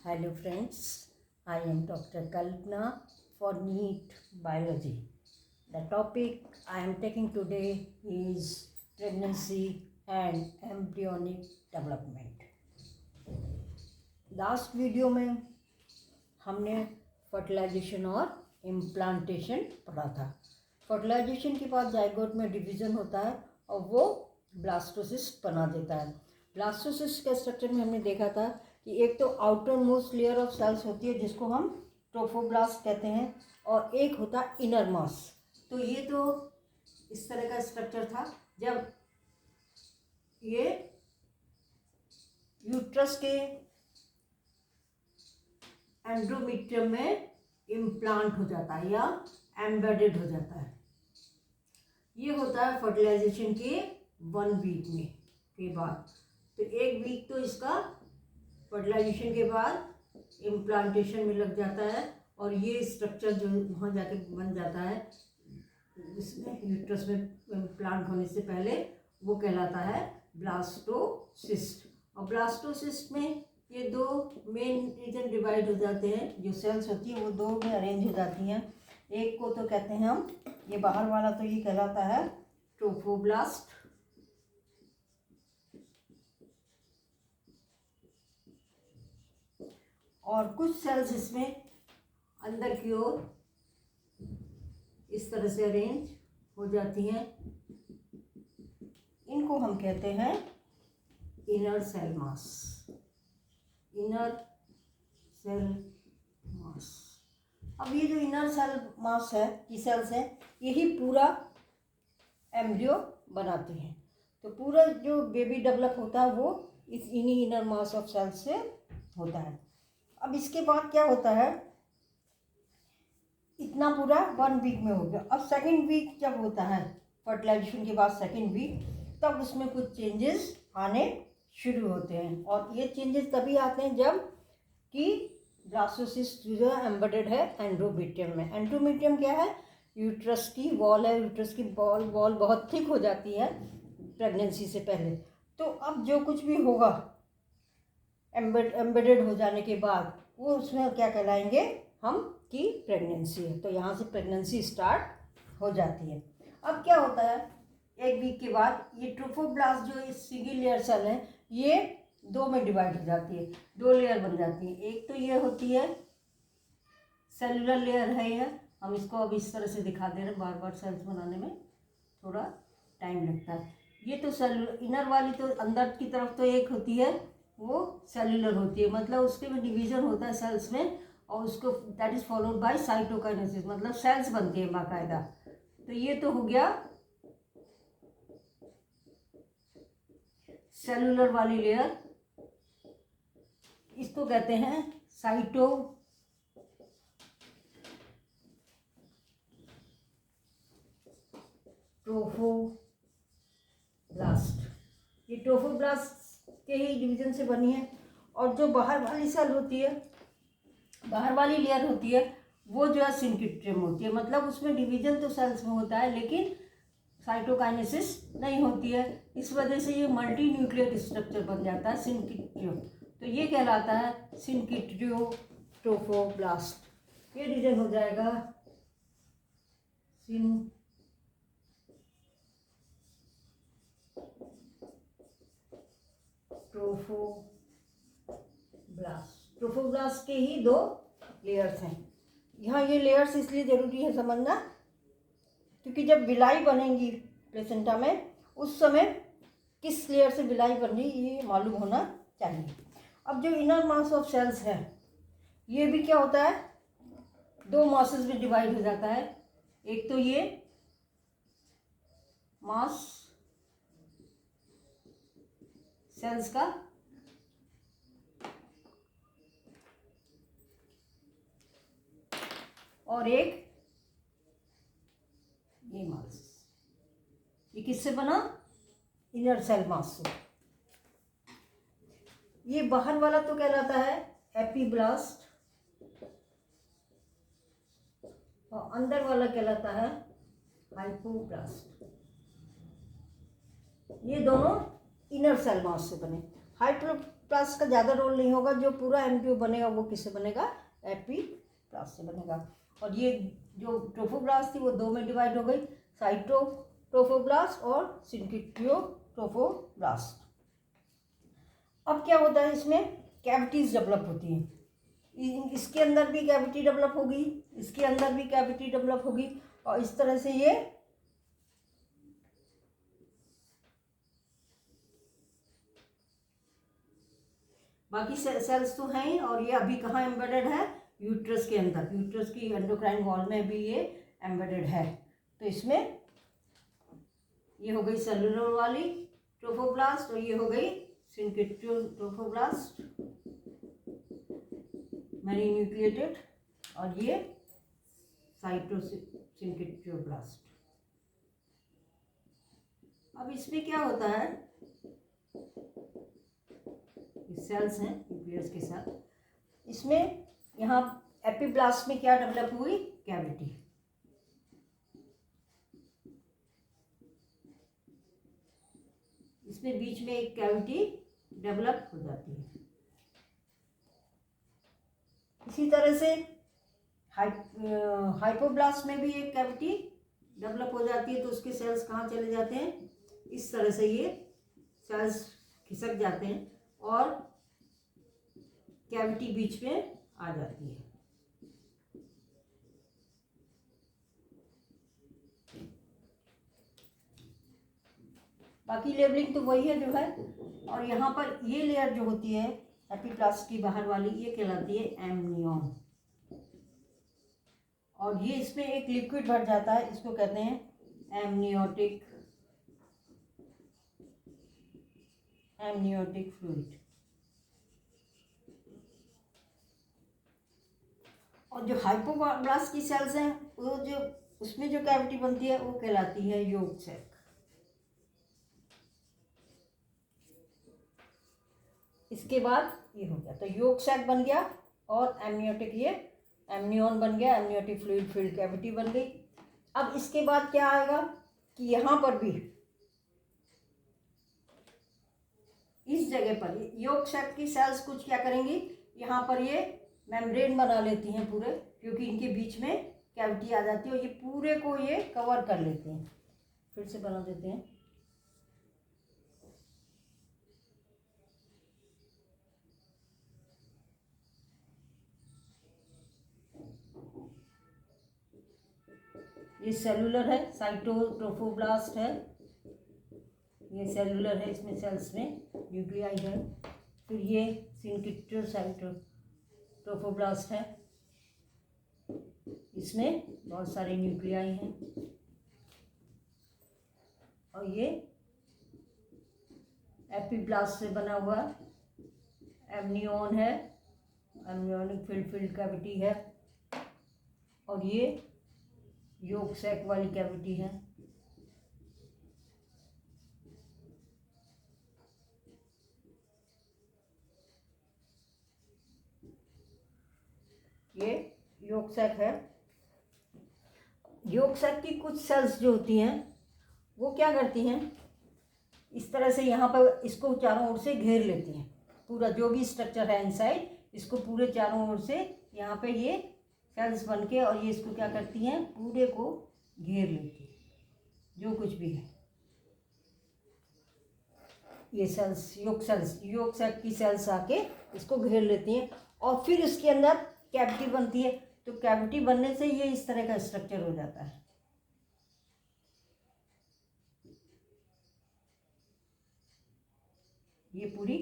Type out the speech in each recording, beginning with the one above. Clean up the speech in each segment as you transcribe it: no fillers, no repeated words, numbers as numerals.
Hello friends, I am Dr. Kalpana for NEET Biology. The topic I am taking today is pregnancy and embryonic development. Last video में हमने fertilisation और implantation पढ़ा था। Fertilisation के बाद zygote में division होता है और वो ब्लास्टोसिस्ट बना देता है। ब्लास्टोसिस्ट के स्ट्रक्चर में हमने देखा था कि एक तो outer most layer of cells होती है जिसको हम ट्रोफोब्लास्ट कहते हैं और एक होता है इनर मास। तो ये तो इस तरह का स्ट्रक्चर था जब ये यूट्रस के एंडोमेट्रियम में इम्प्लांट हो जाता है या एम्बेडेड हो जाता है। ये होता है फर्टिलाइजेशन के 1 वीक में के बाद। तो 1 वीक तो इसका फर्टिलाइजेशन के बाद इम्प्लांटेशन में लग जाता है और ये स्ट्रक्चर जो वहाँ जाके बन जाता है इसमें यूट्रस में इम्प्लांट होने से पहले वो कहलाता है ब्लास्टोसिस्ट। और ब्लास्टोसिस्ट में ये 2 मेन रीजन डिवाइड हो जाते हैं। जो सेल्स होती है वो 2 में अरेंज हो जाती हैं। एक को तो कहते हैं हम, ये बाहर वाला तो ये कहलाता है ट्रोफोब्लास्ट और कुछ सेल्स इसमें अंदर की ओर इस तरह से अरेंज हो जाती हैं। इनको हम कहते हैं inner cell mass. Inner cell mass. अब ये जो इनर सेल मास है की सेल्स है यही पूरा एम्ब्रियो बनाती हैं। तो पूरा जो बेबी डेवलप होता है वो इन्हीं इनर मास ऑफ सेल्स से होता है। अब इसके बाद क्या होता है, इतना पूरा 1 वीक में हो गया। अब सेकंड वीक जब होता है फर्टिलाइजेशन के बाद सेकंड वीक, तब उसमें कुछ चेंजेस आने शुरू होते हैं और ये चेंजेस तभी आते हैं जब कि ब्लास्टोसिस्ट जो है एम्बेडेड है एंडोमेट्रियम में। एंडोमेट्रियम क्या है? यूट्रस की वॉल है। यूट्रस की वॉल बहुत थिक हो जाती है प्रेगनेंसी से पहले। तो अब जो कुछ भी होगा एम्बेडेड हो जाने के बाद वो उसमें क्या कहलाएंगे हम कि प्रेगनेंसी है। तो यहाँ से प्रेगनेंसी स्टार्ट हो जाती है। अब क्या होता है, 1 वीक के बाद ये ट्रोफोब्लास्ट जो इस सिंगल लेयर सेल है ये 2 में डिवाइड हो जाती है। 2 लेयर बन जाती है। एक तो ये होती है सेलुलर लेयर है ये, हम इसको अब इस तरह से दिखा दे रहे हैं। बार बार सेल्स बनाने में थोड़ा टाइम लगता है। ये तो सेलुलर इनर वाली तो अंदर की तरफ तो एक होती है वो सेलुलर होती है, मतलब उसके में डिवीजन होता है सेल्स में और उसको that is followed by cytokinesis, मतलब सेल्स बनती है बाकायदा। तो ये तो हो गया सेलुलर वाली लेयर। इसको कहते हैं ट्रोफोब्लास्ट। ये ट्रोफोब्लास्ट के ही डिवीजन से बनी है। और जो बाहर वाली सेल होती है, बाहर वाली लेयर होती है वो जो है सिनकिट्रियम होती है, मतलब उसमें डिवीजन तो सेल्स में होता है लेकिन साइटोकाइनेसिस नहीं होती है। इस वजह से ये मल्टी न्यूक्लियर स्ट्रक्चर बन जाता है सिनकिट्रियो। तो ये कहलाता है सिनकिट्रियो ट्रोफोब्लास्ट। ये रीजन हो जाएगा ट्रोफोब्लास्ट के ही 2 लेयर्स हैं। यहाँ ये लेयर्स इसलिए ज़रूरी है समझना क्योंकि जब विलाई बनेंगी प्लेसेंटा में उस समय किस लेयर से विलाई बन रही ये मालूम होना चाहिए। अब जो इनर मास ऑफ सेल्स है ये भी क्या होता है 2 मासेस में डिवाइड हो जाता है। एक तो ये मास सेल्स का और एक ये मास। ये किससे बना? इनर सेल मास से। ये बाहर वाला तो कहलाता है एपीब्लास्ट और अंदर वाला कहलाता है हाइपोब्लास्ट। ये दोनों इनर सेल मास से बने। प्लास्ट का ज़्यादा रोल नहीं होगा, जो पूरा एम्ब्रियो बनेगा वो किससे बनेगा, एपीप्लास्ट से बनेगा। और ये जो ट्रोफोब्लास्ट थी वो दो में डिवाइड हो गई, साइटोट्रोफोब्लास्ट और सिंकिटियोट्रोफोब्लास्ट। अब क्या होता है, इसमें कैविटीज डेवलप होती हैं, इसके अंदर भी कैविटी डेवलप होगी, इसके अंदर भी कैविटी डेवलप होगी, और इस तरह से ये बाकी सेल्स तो हैं ही। और ये अभी कहाँ एम्बेडेड है, यूट्रस के अंदर, यूट्रस की एंडोक्राइन वॉल में भी ये एम्बेडेड है। तो इसमें ये हो गई सेलुलर वाली ट्रोफोब्लास्ट, और ये हो गई सिंकिटियोट्रोफोब्लास्ट मैनी न्यूक्लिएटेड, और ये साइटोसिंकिटियोब्लास्ट। अब इसमें क्या होता है, सेल्स हैं न्यूक्लियस के साथ, इसमें यहाँ एपीब्लास्ट में क्या डेवलप हुई, कैविटी। इसमें बीच में एक कैविटी डेवलप हो जाती है। इसी तरह से हाइपोब्लास्ट में भी एक कैविटी डेवलप हो जाती है, तो उसके सेल्स कहाँ चले जाते हैं, इस तरह से ये सेल्स खिसक जाते हैं और कैविटी बीच में आ जाती है। बाकी लेबलिंग तो वही है जो है। और यहाँ पर ये लेयर जो होती है एपीप्लास्ट की बाहर वाली, ये कहलाती है एमनियन, और ये इसमें एक लिक्विड भर जाता है, इसको कहते हैं एमनियोटिक फ्लूइड। और जो हाइपोब्लास्ट की सेल्स हैं, वो जो उसमें जो कैविटी बनती है वो कहलाती है यॉर्क सैक। इसके बाद ये हो गया, तो यॉर्क सैक बन गया, और एमनियोटिक, ये एमनियन बन गया, एमनियोटिक फ्लूइड फिल्ड कैविटी बन गई। अब इसके बाद क्या आएगा कि यहाँ पर भी इस जगह पर यॉर्क सैक की सेल्स कुछ क्या करेंगी, यहाँ पर ये मेम्ब्रेन बना लेती हैं पूरे, क्योंकि इनके बीच में कैविटी आ जाती है, और ये पूरे को ये कवर कर लेते हैं। फिर से बना देते हैं। ये सेलुलर है, साइटोट्रोफोब्लास्ट है, ये सेलुलर है, इसमें सेल्स में न्यूक्लियाई है। फिर ये सिंकिटियोट्रोफोब्लास्ट है, इसमें बहुत सारे न्यूक्लियाई हैं। और ये एपीब्लास्ट से बना हुआ एमनियन है, एमनियोनिक फिल्ड कैविटी है, और ये यॉर्क सैक वाली कैविटी है। ये यॉर्क सैक है। यॉर्क सैक की कुछ सेल्स जो होती हैं वो क्या करती हैं, इस तरह से यहाँ पर इसको चारों ओर से घेर लेती हैं, पूरा जो भी स्ट्रक्चर है इनसाइड, इसको पूरे चारों ओर से यहाँ पे ये सेल्स बन के, और ये इसको क्या करती हैं, पूरे को घेर लेती है, जो कुछ भी है। ये सेल्स यॉर्क सैक की सेल्स आके इसको घेर लेती हैं, और फिर इसके अंदर कैविटी बनती है। तो कैविटी बनने से ये इस तरह का स्ट्रक्चर हो जाता है। ये पूरी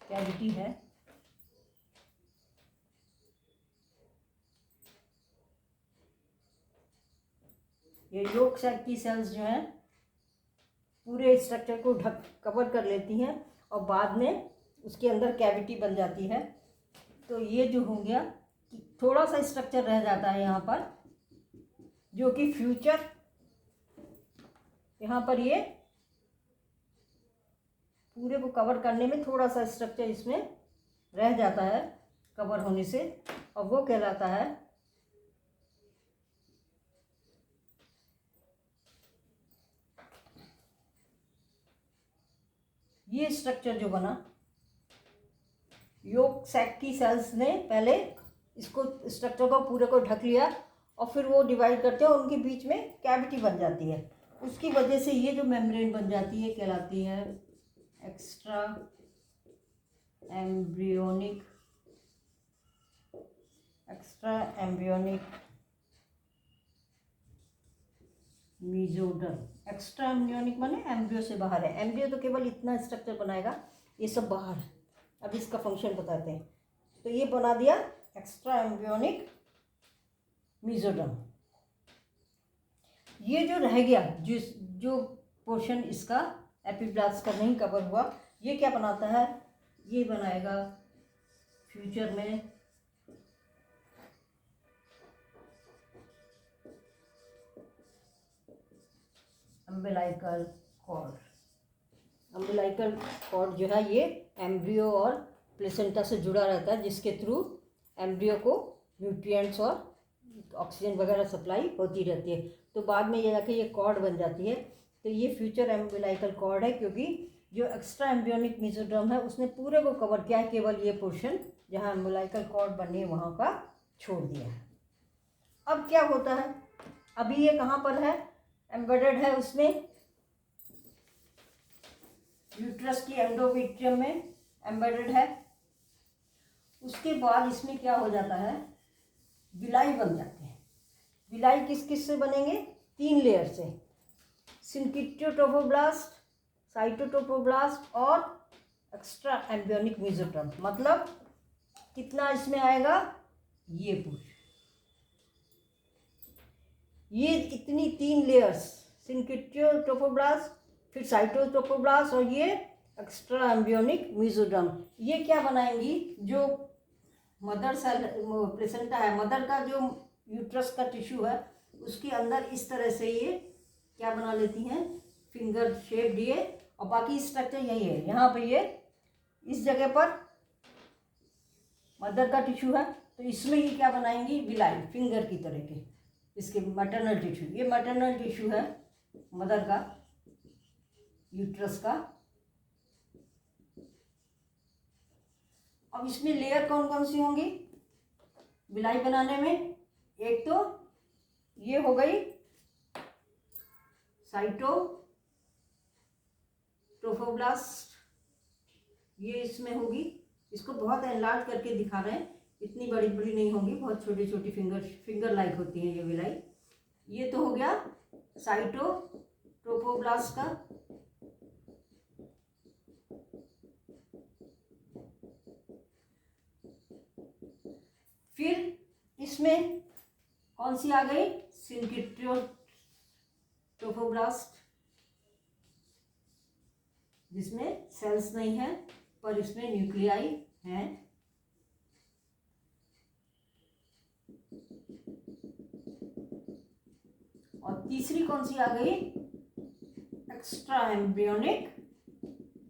कैविटी है। ये यॉर्क सैक की सेल्स जो हैं पूरे स्ट्रक्चर को कवर कर लेती हैं, और बाद में उसके अंदर कैविटी बन जाती है। तो ये जो हो गया कि थोड़ा सा स्ट्रक्चर रह जाता है यहाँ पर, जो कि फ्यूचर यहाँ पर ये पूरे को कवर करने में थोड़ा सा स्ट्रक्चर इसमें रह जाता है कवर होने से, और वो कहलाता है ये स्ट्रक्चर जो बना, योक सैक की सेल्स ने पहले इसको स्ट्रक्चर को पूरे को ढक लिया और फिर वो डिवाइड करते हैं, उनके बीच में कैविटी बन जाती है। उसकी वजह से ये जो मेम्ब्रेन बन जाती है कहलाती है extra embryonic mesoderm. Extra embryonic माने एम्ब्रियो से बाहर है। एम्ब्रियो तो केवल इतना स्ट्रक्चर बनाएगा, ये सब बाहर है। अब इसका फंक्शन बताते हैं। तो ये बना दिया एक्स्ट्रा एम्ब्रियोनिक मीजोडर्म। ये जो रह गया, जो पोर्शन इसका एपिब्लास्ट का नहीं कवर हुआ, ये क्या बनाता है? ये बनाएगा फ्यूचर में अम्बिलाइकल कॉर्ड। अम्बिलाइकल कॉर्ड जो है ये एम्ब्रियो और प्लेसेंटा से जुड़ा रहता है, जिसके थ्रू एम्ब्रियो को न्यूट्रिएंट्स और ऑक्सीजन वगैरह सप्लाई होती रहती है। तो बाद में ये जाके ये कॉर्ड बन जाती है। तो ये फ्यूचर एम्बिलाइकल कॉर्ड है, क्योंकि जो एक्स्ट्रा एम्ब्रियोनिक मीजोडर्म है उसने पूरे को कवर किया है, केवल ये पोर्शन जहाँ एम्बिलाइकल कॉर्ड बननी है वहाँ का छोड़ दिया है। अब क्या होता है? अभी ये कहाँ पर है? एम्बेडेड है उसमें, यूट्रस की एंडोमेट्रियम में एम्बेडेड है। उसके बाद इसमें क्या हो जाता है? विलाई बन जाते हैं। विलाई किस किस से बनेंगे? 3 लेयर से, सिंकिट्रोट्रोफोब्लास्ट, साइटोट्रोफोब्लास्ट और एक्स्ट्रा एम्ब्रियोनिक मीजोडर्म। मतलब कितना इसमें आएगा? ये पूछ, ये इतनी 3 लेयर्स, सिंकिट्रोट्रोफोब्लास्ट, फिर साइटोट्रोफोब्लास्ट और ये एक्स्ट्रा एम्ब्रियोनिक मीजोडर्म, ये क्या बनाएंगी? जो मदर सेल प्लेसेंटा है, मदर का जो यूट्रस का टिश्यू है, उसके अंदर इस तरह से ये क्या बना लेती हैं? फिंगर शेप दिए। और बाकी स्ट्रक्चर यही है। यहाँ पे ये इस जगह पर मदर का टिश्यू है, तो इसमें ही क्या बनाएंगी? विलाई, फिंगर की तरह के, इसके मैटरनल टिश्यू। ये मैटरनल टिश्यू है मदर का, यूट्रस का। अब इसमें लेयर कौन कौन सी होंगी विलाई बनाने में? एक तो ये हो गई साइटोट्रोफोब्लास्ट, ये इसमें होगी। इसको बहुत एनलार्ज करके दिखा रहे हैं, इतनी बड़ी बड़ी नहीं होंगी, बहुत छोटी छोटी फिंगर लाइक होती है ये विलाई। ये तो हो गया साइटोट्रोफोब्लास्ट का। फिर इसमें कौन सी आ गई? सिंकिट्रोफोब्लास्ट, जिसमें सेल्स नहीं है पर इसमें न्यूक्लियाई हैं। और तीसरी कौन सी आ गई? Extra embryonic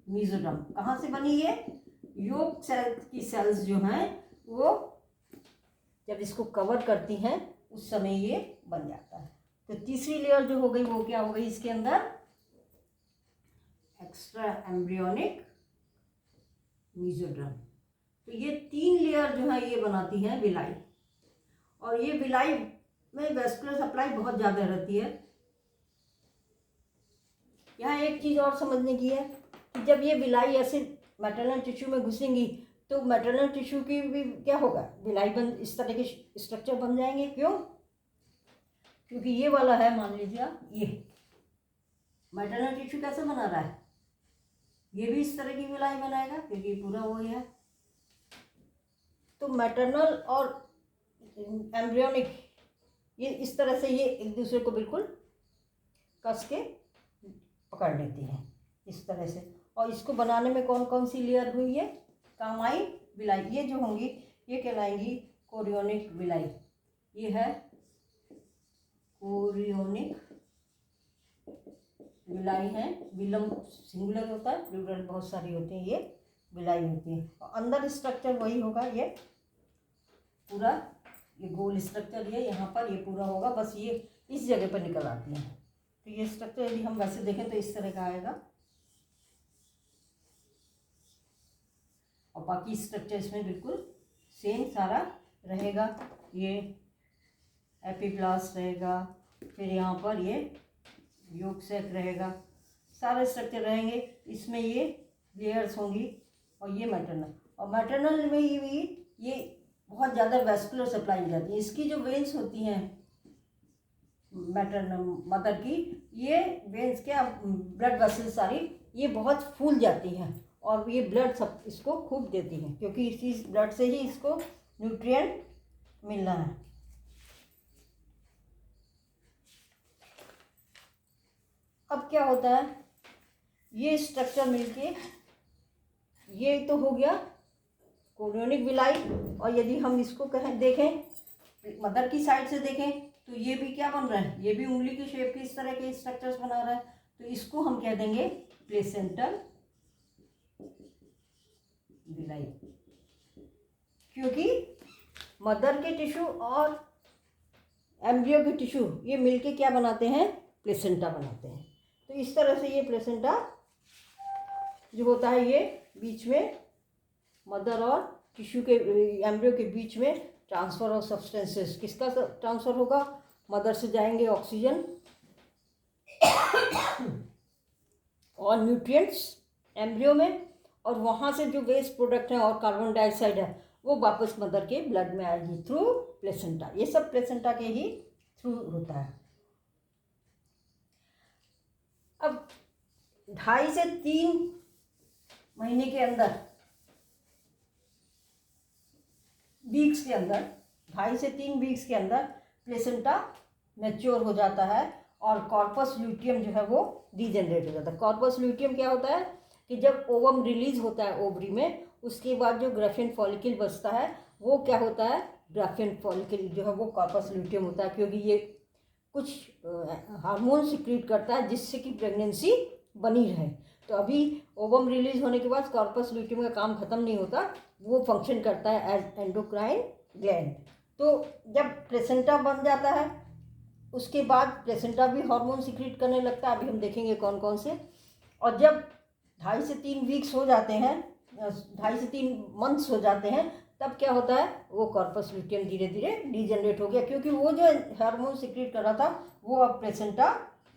mesoderm. कहाँ से बनी ये? योक सेल की सेल्स जो हैं वो जब इसको कवर करती हैं उस समय ये बन जाता है। तो तीसरी लेयर जो हो गई वो क्या हो गई? इसके अंदर एक्स्ट्रा एम्ब्रियोनिक मीजोडर्म। तो ये 3 लेयर जो है ये बनाती है विलाई। और ये विलाई में वेस्कुलर सप्लाई बहुत ज़्यादा रहती है। यहाँ एक चीज़ और समझने की है कि जब ये विलाई ऐसे मैटरनल टिश्यू में घुसेंगी तो मैटरनल टिश्यू की भी क्या होगा? विलाई बन, इस तरह के स्ट्रक्चर बन जाएंगे। क्यों? क्योंकि ये वाला है, मान लीजिए ये मैटरनल टिश्यू कैसे बना रहा है, ये भी इस तरह की विलाई बनाएगा क्योंकि पूरा वही है। तो मैटरनल और एम्ब्रियोनिक ये इस तरह से ये एक दूसरे को बिल्कुल कस के पकड़ लेती हैं इस तरह से। और इसको बनाने में कौन कौन सी लेयर हुई है? काम आई विलाई। ये जो होंगी ये कहलाएंगी कोरियोनिक विलाई। ये है कोरियोनिक विलाई है। विलम सिंगुलर होता है, प्लूरल बहुत सारी होती हैं, ये विलाई होती है। और अंदर स्ट्रक्चर वही होगा, ये पूरा ये गोल स्ट्रक्चर ये यहाँ पर ये पूरा होगा, बस ये इस जगह पर निकल आती है। तो ये स्ट्रक्चर यदि हम वैसे देखें तो इस तरह का आएगा। और बाकी स्ट्रक्चर इसमें बिल्कुल सेम सारा रहेगा। ये एपिब्लास्ट रहेगा, फिर यहाँ पर ये योग सैक रहेगा, सारे स्ट्रक्चर रहेंगे। इसमें ये लेयर्स होंगी और ये मैटरनल, और मैटरनल में ये बहुत ज़्यादा वेस्कुलर सप्लाई हो जाती है। इसकी जो वेन्स होती हैं मैटरनल मदर की, ये वेन्स क्या ब्लड वेसल्स सारी ये बहुत फूल जाती हैं और ये ब्लड सब इसको खूब देती हैं, क्योंकि इसी ब्लड से ही इसको न्यूट्रिएंट मिलना है। अब क्या होता है, ये स्ट्रक्चर मिलके ये तो हो गया कोरियोनिक विलाई, और यदि हम इसको कहें देखें मदर की साइड से देखें तो ये भी क्या बन रहा है, ये भी उंगली की शेप की इस तरह के स्ट्रक्चर्स बना रहा है। तो इसको हम कह देंगे प्लेसेंटल विलाई, क्योंकि मदर के टिश्यू और एम्ब्रियो के टिश्यू ये मिलके क्या बनाते हैं, प्लेसेंटा बनाते हैं। तो इस तरह से ये प्लेसेंटा जो होता है ये बीच में मदर और टिश्यू के एम्ब्रियो के बीच में ट्रांसफ़र ऑफ सब्सटेंसेस, किसका ट्रांसफ़र होगा, मदर से जाएंगे ऑक्सीजन और न्यूट्रिएंट्स एम्ब्रियो में, और वहाँ से जो वेस्ट प्रोडक्ट हैं और कार्बन डाइऑक्साइड है वो वापस मदर के ब्लड में आएगी थ्रू प्लेसेंटा। ये सब प्लेसेंटा के ही थ्रू होता है। अब 2.5 से 3 महीने के अंदर, वीक्स के अंदर, 2.5 से 3 वीक्स के अंदर प्लेसेंटा मैच्योर हो जाता है और कॉर्पस ल्यूटियम जो है वो डीजनरेट हो जाता है। कॉर्पस ल्यूटियम क्या होता है कि जब ओवम रिलीज होता है ओवरी में, उसके बाद जो ग्राफियन फॉलिकल बचता है वो क्या होता है, ग्राफियन फॉलिकल जो है वो कॉर्पस ल्यूटियम होता है, क्योंकि ये कुछ हार्मोन सिक्रीट करता है जिससे कि प्रेगनेंसी बनी रहे। तो अभी ओवम रिलीज होने के बाद कॉर्पस ल्यूटियम का काम खत्म नहीं होता, वो फंक्शन करता है एज एंडोक्राइन ग्लैंड। तो जब प्लेसेंटा बन जाता है उसके बाद प्लेसेंटा भी हार्मोन सिक्रीट करने लगता है, अभी हम देखेंगे कौन कौन से। और जब 2.5 से 3 वीक्स हो जाते हैं, 2.5 से 3 मंथ्स हो जाते हैं, तब क्या होता है, वो कॉर्पस ल्यूटियम धीरे धीरे डीजनरेट हो गया, क्योंकि वो जो हार्मोन सिक्रीट कर रहा था वो अब प्लेसेंटा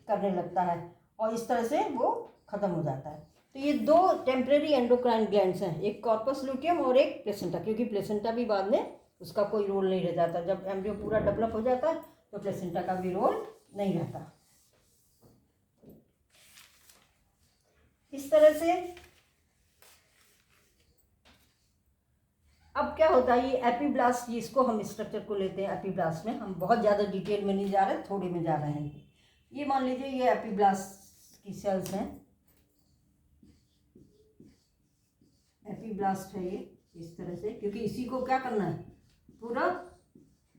करने लगता है और इस तरह से वो ख़त्म हो जाता है। तो ये 2 टेम्परेरी एंडोक्राइन ग्लैंड्स हैं, एक कॉर्पस ल्यूटियम और एक प्लेसेंटा, क्योंकि प्लेसेंटा भी बाद में उसका कोई रोल नहीं रह जाता। जब एम्ब्रियो पूरा डेवलप हो जाता है तो प्लेसेंटा का भी रोल नहीं रहता। इस तरह से अब क्या होता है, ये एपिब्लास्ट, इसको हम स्ट्रक्चर को लेते हैं एपिब्लास्ट में, हम बहुत ज़्यादा डिटेल में नहीं जा रहे, थोड़े में जा रहे हैं। ये मान लीजिए ये एपिब्लास्ट की सेल्स हैं, एपिब्लास्ट है ये इस तरह से, क्योंकि इसी को क्या करना है, पूरा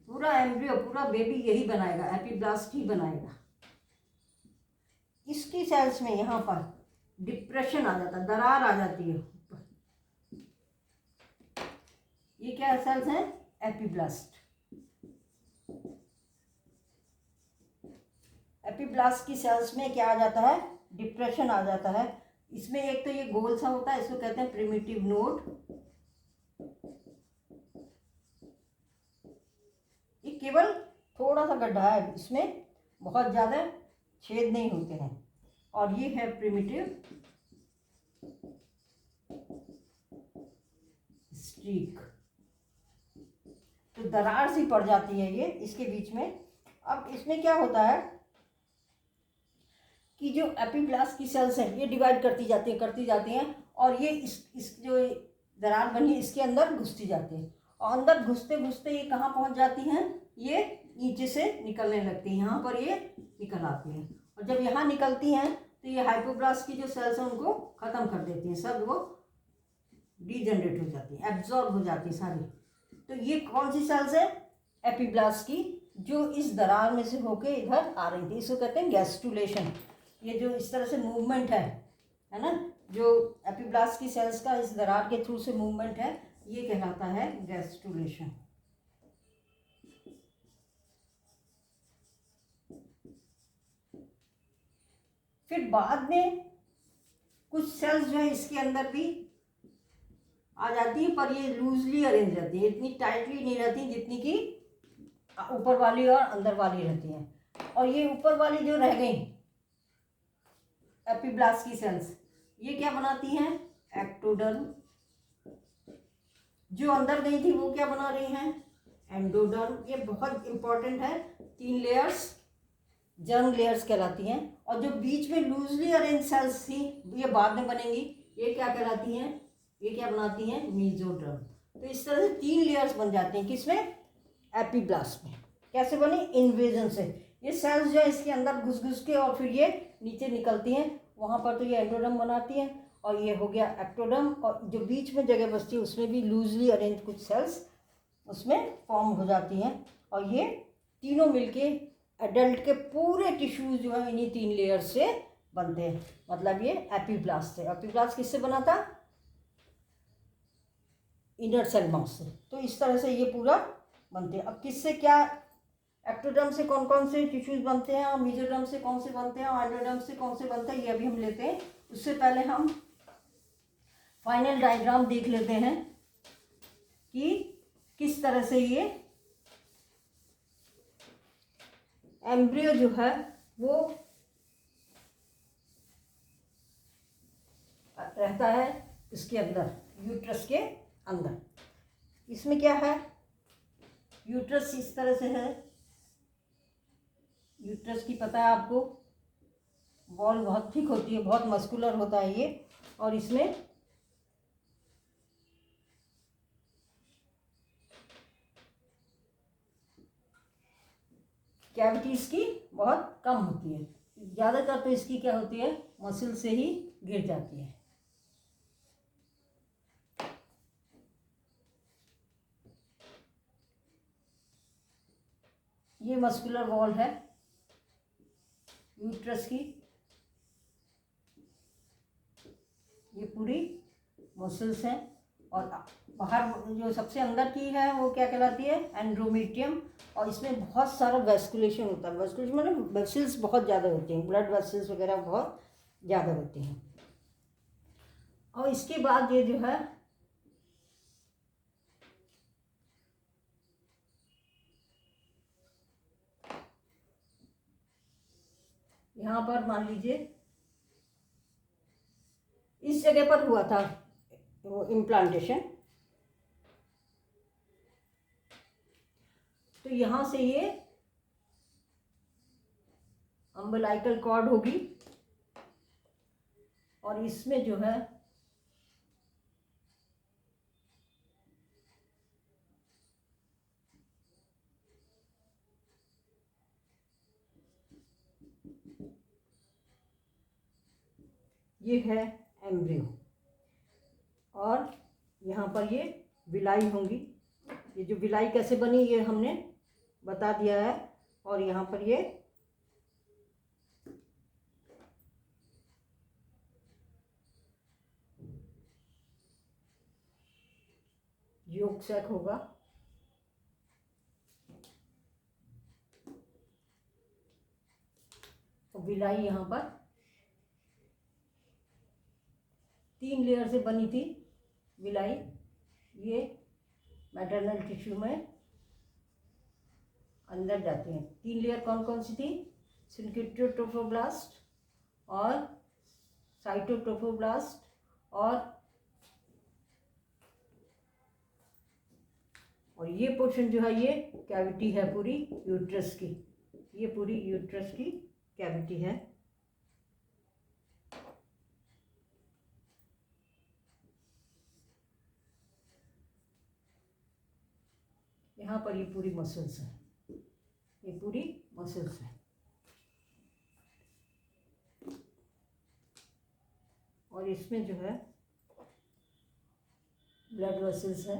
पूरा एम्ब्रियो पूरा बेबी यही बनाएगा, एपिब्लास्ट ही बनाएगा। इसकी सेल्स में यहाँ पर डिप्रेशन आ जाता है, दरार आ जाती है ऊपर। ये क्या सेल्स हैं, एपिब्लास्ट। एपिब्लास्ट की सेल्स में क्या आ जाता है, डिप्रेशन आ जाता है। इसमें एक तो ये गोल सा होता है, इसको कहते हैं प्रिमिटिव नोड। ये केवल थोड़ा सा गड्ढा है, इसमें बहुत ज़्यादा छेद नहीं होते हैं, और ये है प्रिमिटिव स्ट्रीक। तो दरार सी पड़ जाती है ये इसके बीच में। अब इसमें क्या होता है कि जो एपिब्लास्ट की सेल्स हैं ये डिवाइड करती जाती हैं और ये इस जो दरार बनी है इसके अंदर घुसती जाती है, और अंदर घुसते घुसते ये कहाँ पहुँच जाती हैं, ये नीचे से निकलने लगती हैं, यहाँ पर ये निकल आती हैं, और जब यहाँ निकलती हैं तो ये हाइपोब्लास्ट की जो सेल्स हैं उनको ख़त्म कर देती हैं, सब वो डीजनरेट हो जाती हैं, एब्जॉर्ब हो जाती है सारी। तो ये कौन सी सेल्स है, एपिब्लास्ट की, जो इस दरार में से होके इधर आ रही थी, इसको कहते हैं गैस्ट्रुलेशन। ये जो इस तरह से मूवमेंट है ना, जो एपिब्लास्ट की सेल्स का इस दरार के थ्रू से मूवमेंट है, ये कहलाता है गैस्ट्रुलेशन। फिर बाद में कुछ सेल्स जो है इसके अंदर भी आ जाती है, पर ये लूजली अरेंज रहती है, इतनी टाइटली नहीं रहती जितनी कि ऊपर वाली और अंदर वाली रहती हैं। और ये ऊपर वाली जो रह गई एपिब्लास्ट की सेल्स, ये क्या बनाती हैं? एक्टोडर्म। जो अंदर गई थी वो क्या बना रही हैं? एंडोडर्म। ये बहुत इंपॉर्टेंट है, 3 लेयर्स जर्म लेयर्स कहलाती हैं। और जो बीच में लूजली अरेंज सेल्स थी ये बाद में बनेंगी, ये क्या कहलाती हैं? ये क्या बनाती हैं? मीजोडर्म। तो इस तरह से 3 लेयर्स बन जाते हैं, किसमें? एपिब्लास्ट में। कैसे बनी? इन्वेजन से। ये सेल्स जो है इसके अंदर घुस घुस के और फिर ये नीचे निकलती हैं, वहाँ पर तो ये एंडोडर्म बनाती हैं। और ये हो गया एक्टोडर्म। और जो बीच में जगह बचती है उसमें भी लूजली अरेंज कुछ सेल्स उसमें फॉर्म हो जाती हैं। और ये तीनों मिलके एडल्ट के पूरे टिश्यूज जो है इन्हीं 3 लेयर से बनते हैं। मतलब ये एपिब्लास्ट है। एपिब्लास्ट किससे बना था? इनर सेल मास से। तो इस तरह से ये पूरा बनते हैं। अब किससे क्या? एक्टोडर्म से कौन कौन से टिश्यूज बनते हैं और मेसोडर्म से कौन से बनते हैं और एंडोडर्म से कौन से बनते हैं, ये अभी हम लेते हैं। उससे पहले हम फाइनल डायग्राम देख लेते हैं कि किस तरह से ये एम्ब्रियो जो है वो रहता है इसके अंदर, यूट्रस के अंदर। इसमें क्या है? यूट्रस इस तरह से है। यूट्रस की पता है आपको, वॉल बहुत थिक होती है, बहुत मस्कुलर होता है ये। और इसमें कैविटीज की बहुत कम होती है, ज़्यादातर तो इसकी क्या होती है? मसल से ही गिर जाती है। ये मस्कुलर वॉल है यूट्रस की, ये पूरी मसल्स हैं। और बाहर जो सबसे अंदर की है वो क्या कहलाती है? एंड्रोमेट्रियम। और इसमें बहुत सारा वेस्कुलेशन होता है। वेस्कुलेशन मतलब वेसल्स बहुत ज़्यादा होती हैं, ब्लड वेसल्स वगैरह बहुत ज़्यादा होती हैं। और इसके बाद ये जो है यहाँ पर मान लीजिए इस जगह पर हुआ था वो इम्प्लांटेशन, तो यहाँ से ये अम्बिलाइकल कॉर्ड होगी और इसमें जो है ये है एम्ब्रियो। और यहाँ पर ये विलाई होंगी। ये जो विलाई कैसे बनी ये हमने बता दिया है। और यहाँ पर ये योग सैक होगा। और विलाई यहाँ पर 3 लेयर से बनी थी विलाई। ये मैटरनल टिश्यू में अंदर जाती हैं। 3 लेयर कौन कौन सी थी? सिंकिट्रोट्रोफोब्लास्ट और साइटोट्रोफोब्लास्ट और ये पोर्शन जो है ये कैविटी है पूरी यूट्रस की। ये पूरी यूट्रस की कैविटी है। यहाँ पर ये पूरी मसल्स है, ये पूरी मसल्स है। और इसमें जो है ब्लड वेसल्स है।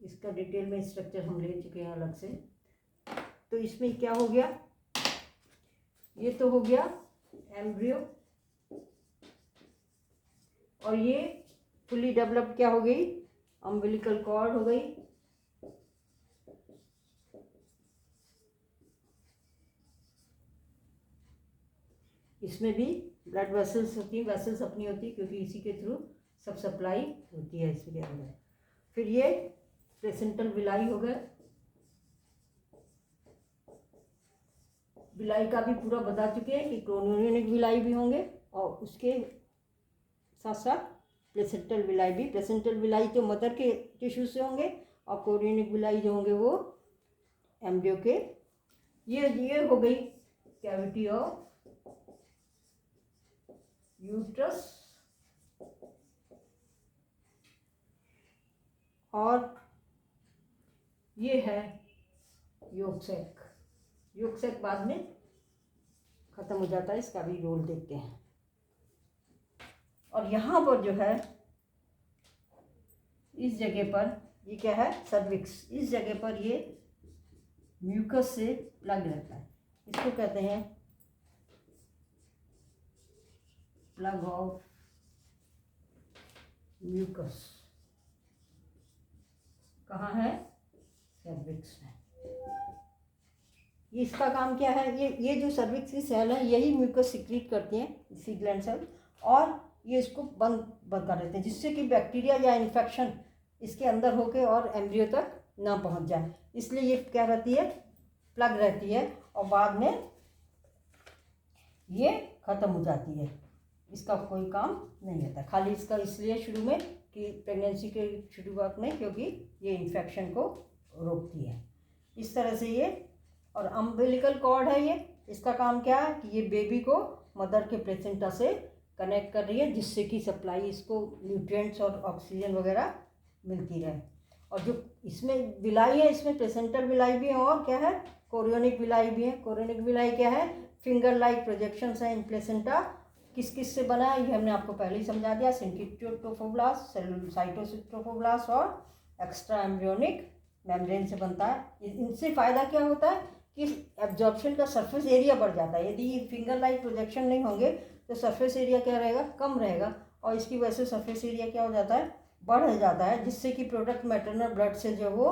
इसका डिटेल में स्ट्रक्चर हम ले चुके हैं अलग से। तो इसमें क्या हो गया? ये तो हो गया एम्ब्रियो। और ये फुली डेवलप्ड क्या हो गई? अम्बिलिकल कॉर्ड हो गई। इसमें भी ब्लड वेसल्स होती हैं, वेसल्स अपनी होती है क्योंकि इसी के थ्रू सब सप्लाई होती है इसके अंदर। फिर ये प्लेसेंटल विलाई हो गए। विलाई का भी पूरा बता चुके हैं कि क्रोनियोनिक विलाई भी होंगे और उसके साथ साथ प्लेसेंटल विलाई भी। प्लेसेंटल विलाई तो मदर के टिश्यू से होंगे और क्रोनियोनिक विलाई जो होंगे वो एम्ब्रियो के। ये हो गई कैविटी ऑफ यूट्रस। और ये है यॉर्क सैक। यॉर्क सैक बाद में खत्म हो जाता है, इसका भी रोल देखते हैं। और यहाँ पर जो है इस जगह पर ये क्या है, सर्विक्स। इस जगह पर ये म्यूकस से लग रहता है, इसको कहते हैं प्लग ऑफ म्यूकस। कहाँ है, सर्विक्स में। ये इसका काम क्या है, ये जो सर्विक्स की सेल है यही म्यूकस सिक्रीट करती हैं, इसी ग्लैंड सेल, और ये इसको बंद कर देते हैं जिससे कि बैक्टीरिया या इन्फेक्शन इसके अंदर होके और एम्ब्रियो तक ना पहुंच जाए। इसलिए ये क्या रहती है, प्लग रहती है और बाद में ये ख़त्म हो जाती है। इसका कोई काम नहीं होता, खाली इसका इसलिए शुरू में कि प्रेगनेंसी के शुरुआत में, क्योंकि ये इन्फेक्शन को रोकती है। इस तरह से ये, और अम्बिलिकल कॉर्ड है ये, इसका काम क्या है कि ये बेबी को मदर के प्लेसेंटा से कनेक्ट कर रही है जिससे कि सप्लाई इसको न्यूट्रिएंट्स और ऑक्सीजन वगैरह मिलती रहे। और जो इसमें विलाई है, इसमें प्लेसेंटल विलाई भी है और क्या है, कोरियोनिक विलाई भी है। कोरियोनिक विलाई क्या है, फिंगर लाइक प्रोजेक्शंस हैं इन प्लेसेंटा। किस किस से बना है ये हमने आपको पहले ही समझा दिया, सिंकिट्रोफोब्लास्ट, साइटोसिट्रोफोब्लास्ट और एक्स्ट्रा एम्ब्रियोनिक मेम्ब्रेन से बनता है। इनसे फ़ायदा क्या होता है कि एब्जॉर्प्शन का सरफेस एरिया बढ़ जाता है। यदि फिंगर लाइक प्रोजेक्शन नहीं होंगे तो सरफेस एरिया क्या रहेगा, कम रहेगा, और इसकी वजह से सरफेस एरिया क्या हो जाता है, बढ़ जाता है, जिससे कि प्रोडक्ट मैटरनल ब्लड से जो वो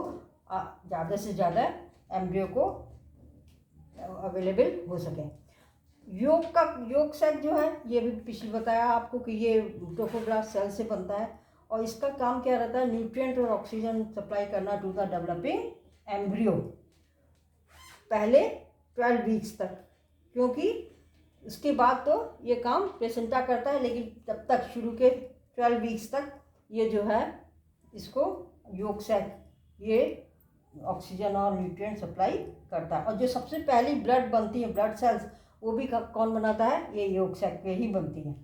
ज़्यादा से ज़्यादा एम्ब्रियो को अवेलेबल हो सके। योग सैक जो है ये भी पिछले बताया आपको कि ये ट्रोफोब्लास्ट सेल से बनता है और इसका काम क्या रहता है, न्यूट्रिएंट और ऑक्सीजन सप्लाई करना टू द डेवलपिंग एम्ब्रियो पहले 12 वीक्स तक, क्योंकि उसके बाद तो ये काम प्लेसेंटा करता है, लेकिन तब तक शुरू के 12 वीक्स तक ये जो है इसको यॉर्क सैक ये ऑक्सीजन और न्यूट्रिएंट सप्लाई करता है। और जो सबसे पहली ब्लड बनती है, ब्लड सेल्स, वो भी कौन बनाता है, ये यॉर्क सैक पे ही बनती है।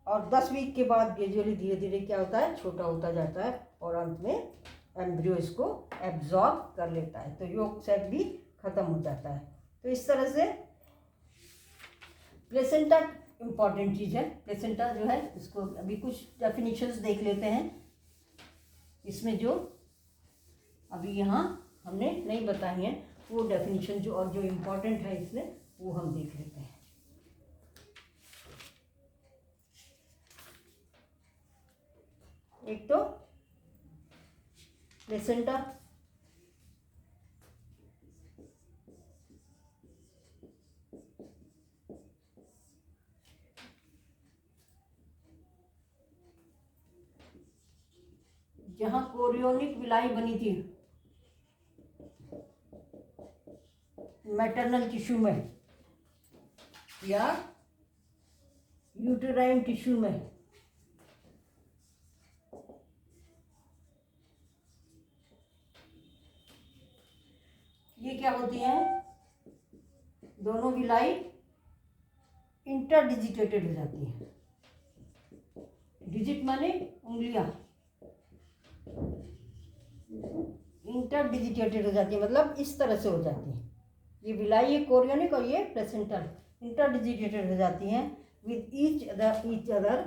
और 10 वीक के बाद ग्रेजुअली धीरे धीरे क्या होता है, छोटा होता जाता है और अंत में एम्ब्रियो इसको एब्जॉर्ब कर लेता है, तो यॉर्क सैक भी ख़त्म हो जाता है। तो इस तरह से प्लेसेंटा इम्पॉर्टेंट चीज़ है। प्लेसेंटा जो है इसको अभी कुछ डेफिनेशंस देख लेते हैं, इसमें जो अभी यहाँ हमने नहीं बताई हैं वो डेफिनेशन जो और जो इम्पॉर्टेंट है इसमें वो हम देख लेते हैं। एक तो प्लेसेंटा जहाँ कोरियोनिक विलाई बनी थी मैटरनल टिश्यू में या यूटेराइन टिश्यू में, ये क्या होती हैं, दोनों विलाई इंटरडिजिटेटेड हो जाती है। डिजिट माने उंगलियां, इंटरडिजिटेटेड हो जाती है, मतलब इस तरह से हो जाती है। ये विलाई, ये कोरियोनिक और ये प्लेसेंटल इंटरडिजिटेटेड हो जाती हैं with each other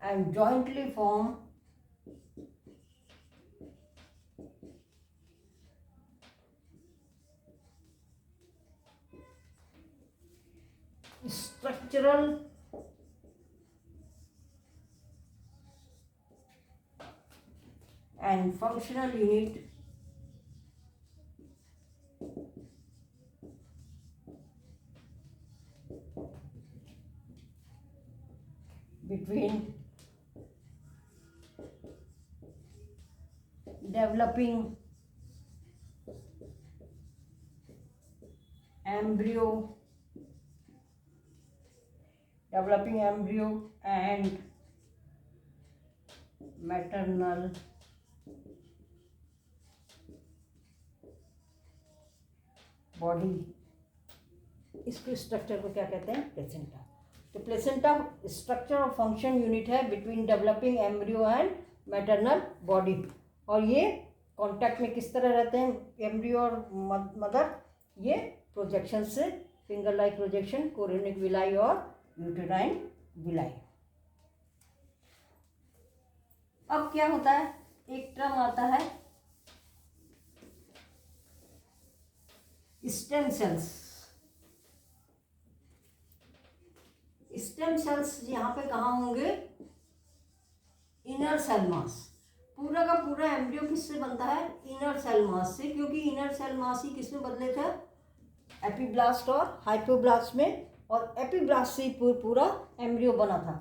and jointly form structural and functional proportional unit between developing embryo and maternal body, इसको स्ट्रक्चर को क्या कहते हैं? प्लेसेंटा। तो प्लेसेंटा स्ट्रक्चर और फंक्शन यूनिट है between developing embryo and maternal body. और ये कांटेक्ट में किस तरह रहते हैं एम्ब्रियो और मदर? ये प्रोजेक्शन से, finger like projection, chorionic villi और यूटेराइन विलाई। अब क्या होता है, एक टर्म आता है स्टेम सेल्स। स्टेम सेल्स यहाँ पे कहाँ होंगे? Inner cell mass. पूरा का पूरा एम्ब्रियो किससे बनता है? इनर सेल मास से, क्योंकि इनर सेल मास ही किसमें बदले थे? एपीब्लास्ट और हाइपोब्लास्ट में, और एपीब्लास्ट से ही पूरा एम्ब्रियो बना था।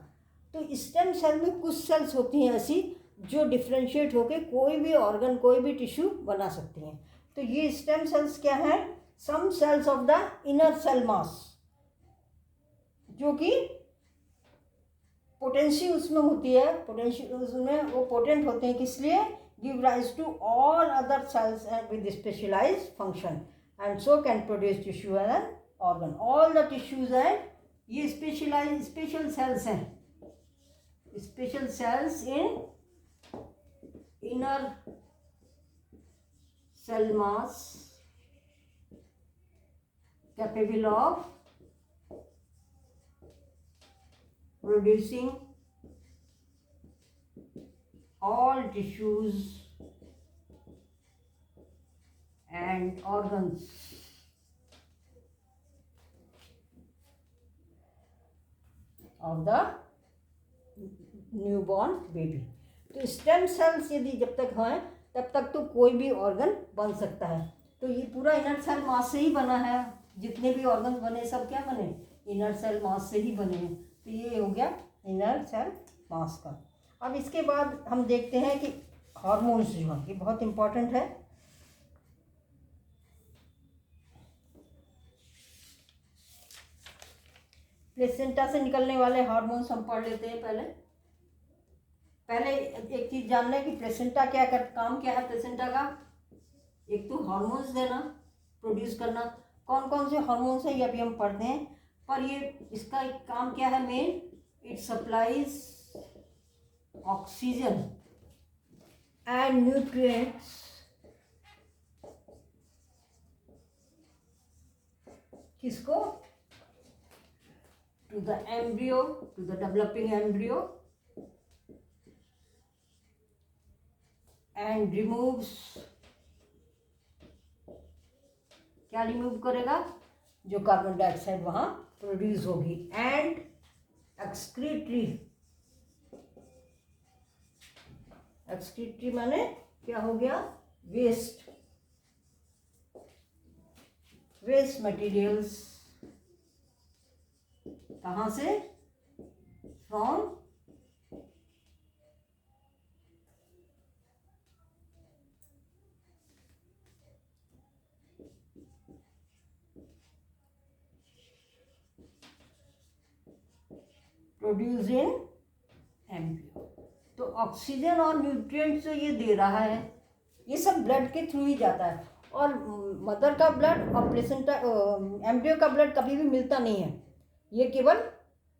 तो स्टेम सेल में कुछ सेल्स होती हैं ऐसी जो डिफ्रेंशिएट होकर कोई भी ऑर्गन, कोई भी टिश्यू बना सकती हैं। तो ये स्टेम सेल्स क्या हैं? Some cells of the inner cell mass, जो कि पोटेंसी उसमें होती है, पोटेंसी उसमें वो पोटेंट होते हैं, किस लिए? Give rise to all other cells and with specialised function and so can produce tissue and an organ. All the tissues and ये स्पेशल सेल्स हैं, special cells in inner cell mass capable of producing all tissues and organs of the newborn baby. तो stem cells यदि जब तक हैं तब तक तो कोई भी ऑर्गन बन सकता है। तो ये पूरा इनर सेल मास से ही बना है, जितने भी ऑर्गन्स बने सब क्या बने? इनर सेल मास से ही बने हैं। तो ये हो गया इनर सेल मास का। अब इसके बाद हम देखते हैं कि हार्मोन्स जो हैं ये बहुत इम्पोर्टेंट है। प्लेसेंटा से निकलने वाले हार्मोन्स हम पढ़ लेते हैं। पहले एक चीज़ जान लें कि प्लेसेंटा काम क्या है प्लेसेंटा का? एक तो हार्मोन्स देना, प्रोड्यूस करना। कौन कौन से हार्मोन्स हैं ये अभी हम पढ़ते हैं, पर ये इसका एक काम क्या है main? It supplies oxygen and nutrients किसको? To the embryo, to the developing embryo, and removes, क्या रिमूव करेगा? जो कार्बन डाइऑक्साइड वहाँ प्रोड्यूस होगी। एंड एक्सक्रीटरी, एक्सक्रीटरी माने क्या हो गया? Waste materials. कहाँ से? From produce in embryo. तो ऑक्सीजन और न्यूट्रिएंट्स जो ये दे रहा है ये सब ब्लड के थ्रू ही जाता है। और मदर का ब्लड और प्लेसेंटा एम्ब्रियो का ब्लड कभी भी मिलता नहीं है, ये केवल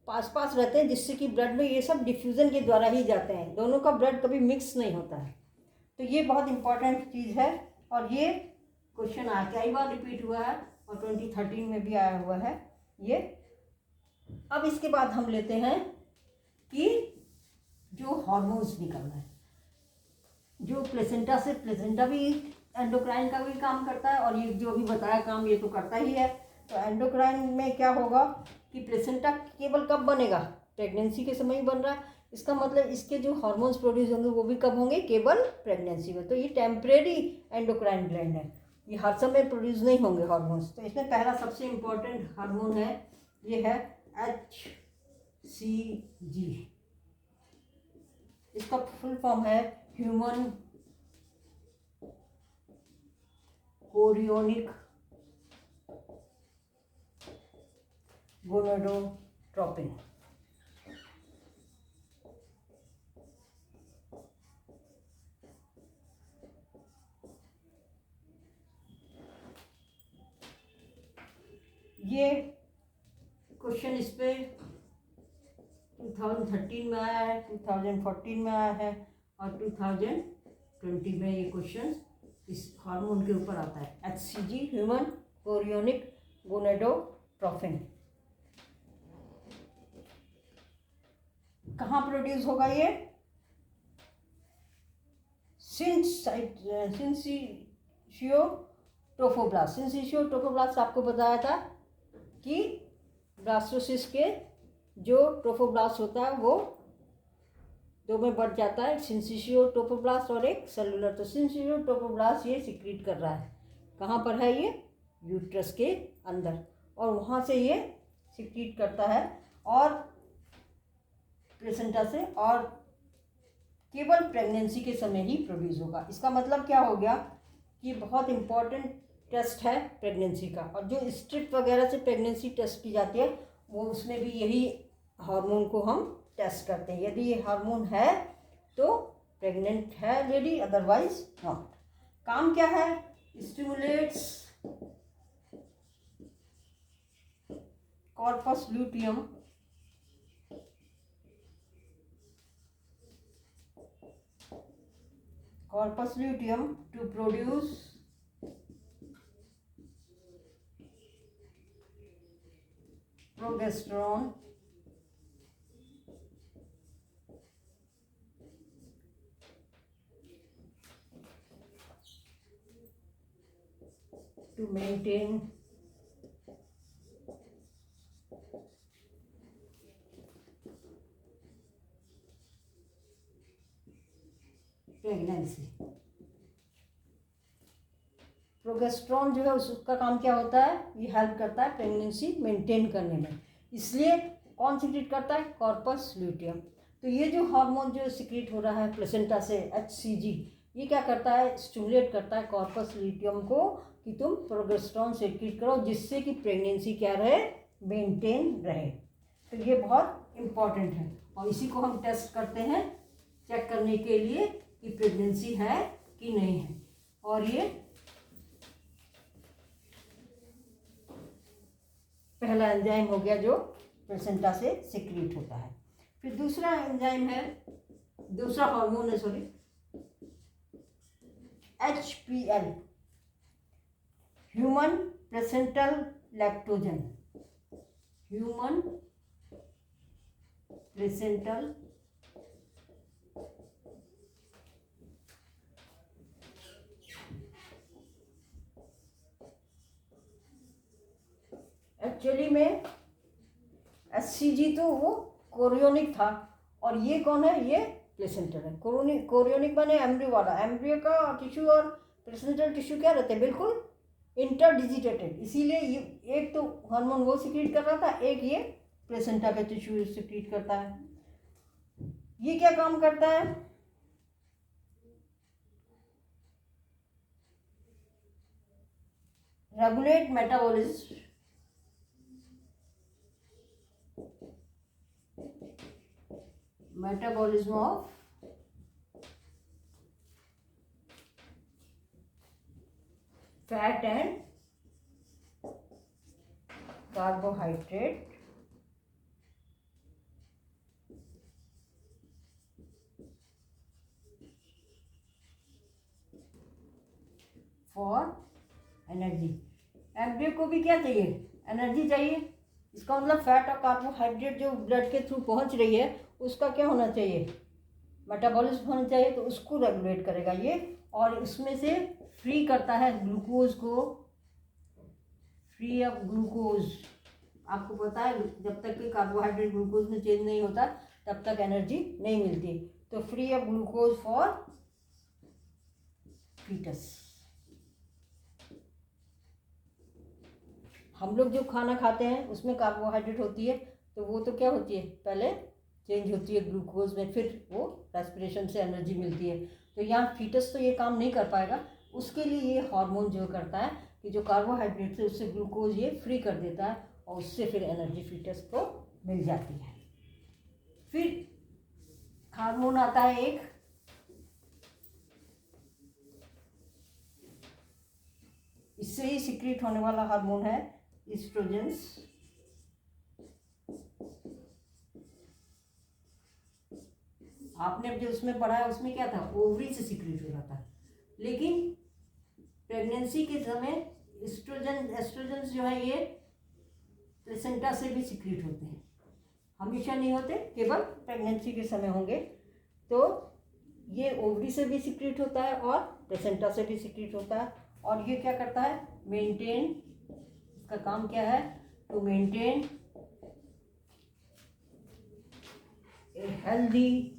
पास पास रहते हैं, जिससे कि ब्लड में ये सब डिफ्यूज़न के द्वारा ही जाते हैं। दोनों का ब्लड कभी मिक्स नहीं होता है। तो ये बहुत इंपॉर्टेंट चीज़ है और ये क्वेश्चन आया, कई बार रिपीट हुआ है और 2013 में भी आया हुआ है ये। अब इसके बाद हम लेते हैं कि जो हार्मोन्स निकलना है, जो प्लेसेंटा से, प्लेसेंटा भी एंडोक्राइन का भी काम करता है और ये जो भी बताया काम ये तो करता ही है। तो एंडोक्राइन में क्या होगा कि प्लेसेंटा केवल कब बनेगा? प्रेगनेंसी के समय ही बन रहा है, इसका मतलब इसके जो हार्मोन्स प्रोड्यूस होंगे वो भी कब होंगे, केवल प्रेगनेंसी में। तो ये टेम्परेरी एंडोक्राइन ग्लैंड है, ये हर समय प्रोड्यूस नहीं होंगे हार्मोन्स। तो इसमें पहला सबसे इम्पोर्टेंट हार्मोन है, ये है HCG। इसका फुल फॉर्म है ह्यूमन कोरियोनिक गोनाडोट्रोपिन। ये क्वेश्चन इस पे 2013 में आया है, 2014 में आया है और 2020 में ये क्वेश्चन इस हार्मोन के ऊपर आता है, HCG ह्यूमन कोरियोनिक गोनाडोट्रोपिन। कहाँ प्रोड्यूस होगा ये? सिंसिशियोट्रोफोब्लास्ट। सिंसिशियोट्रोफोब्लास्ट आपको बताया था कि ब्लास्टोसिस्ट के जो ट्रोफोब्लास्ट होता है वो दो में बढ़ जाता है, सिंसिशियोट्रोफोब्लास्ट और एक सेलुलर। तो सिंसिशियोट्रोफोब्लास्ट ये सिक्रीट कर रहा है, कहाँ पर है ये? यूट्रस के अंदर, और वहाँ से ये सिक्रीट करता है और प्लेसेंटा से, और केवल प्रेगनेंसी के समय ही प्रोड्यूस होगा। इसका मतलब क्या हो गया कि बहुत इम्पॉर्टेंट टेस्ट है प्रेगनेंसी का, और जो स्ट्रिप वगैरह से प्रेगनेंसी टेस्ट की जाती है वो उसमें भी यही हार्मोन को हम टेस्ट करते हैं। यदि ये हार्मोन है तो प्रेग्नेंट है लेडी, अदरवाइज नॉट। काम क्या है? Stimulates corpus luteum to produce progesterone to maintain pregnancy. Progesterone जो है उसका काम क्या होता है? ये हेल्प करता है प्रेगनेंसी मेंटेन करने में, इसलिए कौन सिक्रीट करता है? Corpus luteum. तो ये जो हार्मोन जो सिक्रीट हो रहा है प्लेसेंटा से, HCG, ये क्या करता है? स्टिमुलेट करता है कॉर्पस ल्यूटियम को कि तुम प्रोजेस्टेरोन सिक्रीट करो, जिससे कि प्रेगनेंसी क्या रहे? मेंटेन रहे। तो ये बहुत इम्पॉर्टेंट है, और इसी को हम टेस्ट करते हैं चेक करने के लिए कि प्रेगनेंसी है कि नहीं है। और ये पहला एंजाइम हो गया जो प्लेसेंटा से सिक्रीट होता है। फिर दूसरा एंजाइम है, दूसरा हार्मोन है, sorry, HPL, human placental lactogen. Human placental actually में HCG तो वो कोरियोनिक था, और ये कौन है? ये प्लेसेंटल है। कोरियोनिक माने एम्ब्रियो वाला। एम्ब्रियो का टिश्यू और प्लेसेंटल टिश्यू क्या रहते हैं? बिल्कुल इंटरडिजिटेटेड, इसीलिए ये एक तो हार्मोन वो सिक्रीट कर रहा था, एक ये प्लेसेंटा का टिश्यू सिक्रीट करता है। ये क्या काम करता है? Regulate metabolism, metabolism of fat and carbohydrate for energy. Embryo को भी क्या चाहिए? एनर्जी चाहिए। इसका मतलब फैट और कार्बोहाइड्रेट जो ब्लड के थ्रू पहुंच रही है उसका क्या होना चाहिए? मेटाबॉलिज्म होना चाहिए। तो उसको रेगुलेट करेगा ये, और इसमें से फ्री करता है ग्लूकोज को, फ्री ऑफ ग्लूकोज। आपको पता है जब तक कि कार्बोहाइड्रेट ग्लूकोज में चेंज नहीं होता तब तक एनर्जी नहीं मिलती। तो free of glucose for foetus. हम लोग जो खाना खाते हैं उसमें कार्बोहाइड्रेट होती है, तो वो तो क्या होती है, पहले चेंज होती है ग्लूकोज में, फिर वो रेस्पिरेशन से एनर्जी मिलती है। तो यहाँ फीटस तो ये काम नहीं कर पाएगा, उसके लिए ये हार्मोन जो करता है कि जो कार्बोहाइड्रेट है उससे ग्लूकोज ये फ्री कर देता है और उससे फिर एनर्जी फीटस को मिल जाती है। फिर हार्मोन आता है एक, इससे ही सिक्रीट होने वाला हार्मोन है एस्ट्रोजेंस। आपने जो उसमें पढ़ा है उसमें क्या था, ओवरी से सिक्रीट हो रहा था, लेकिन प्रेगनेंसी के समय एस्ट्रोजन जो है ये प्लेसेंटा से भी सिक्रीट होते हैं, हमेशा नहीं होते, केवल प्रेगनेंसी के समय होंगे। तो ये ओवरी से भी सिक्रीट होता है और प्लेसेंटा से भी सिक्रीट होता है, और ये क्या करता है, मेंटेन, इसका काम क्या है, to maintain a healthy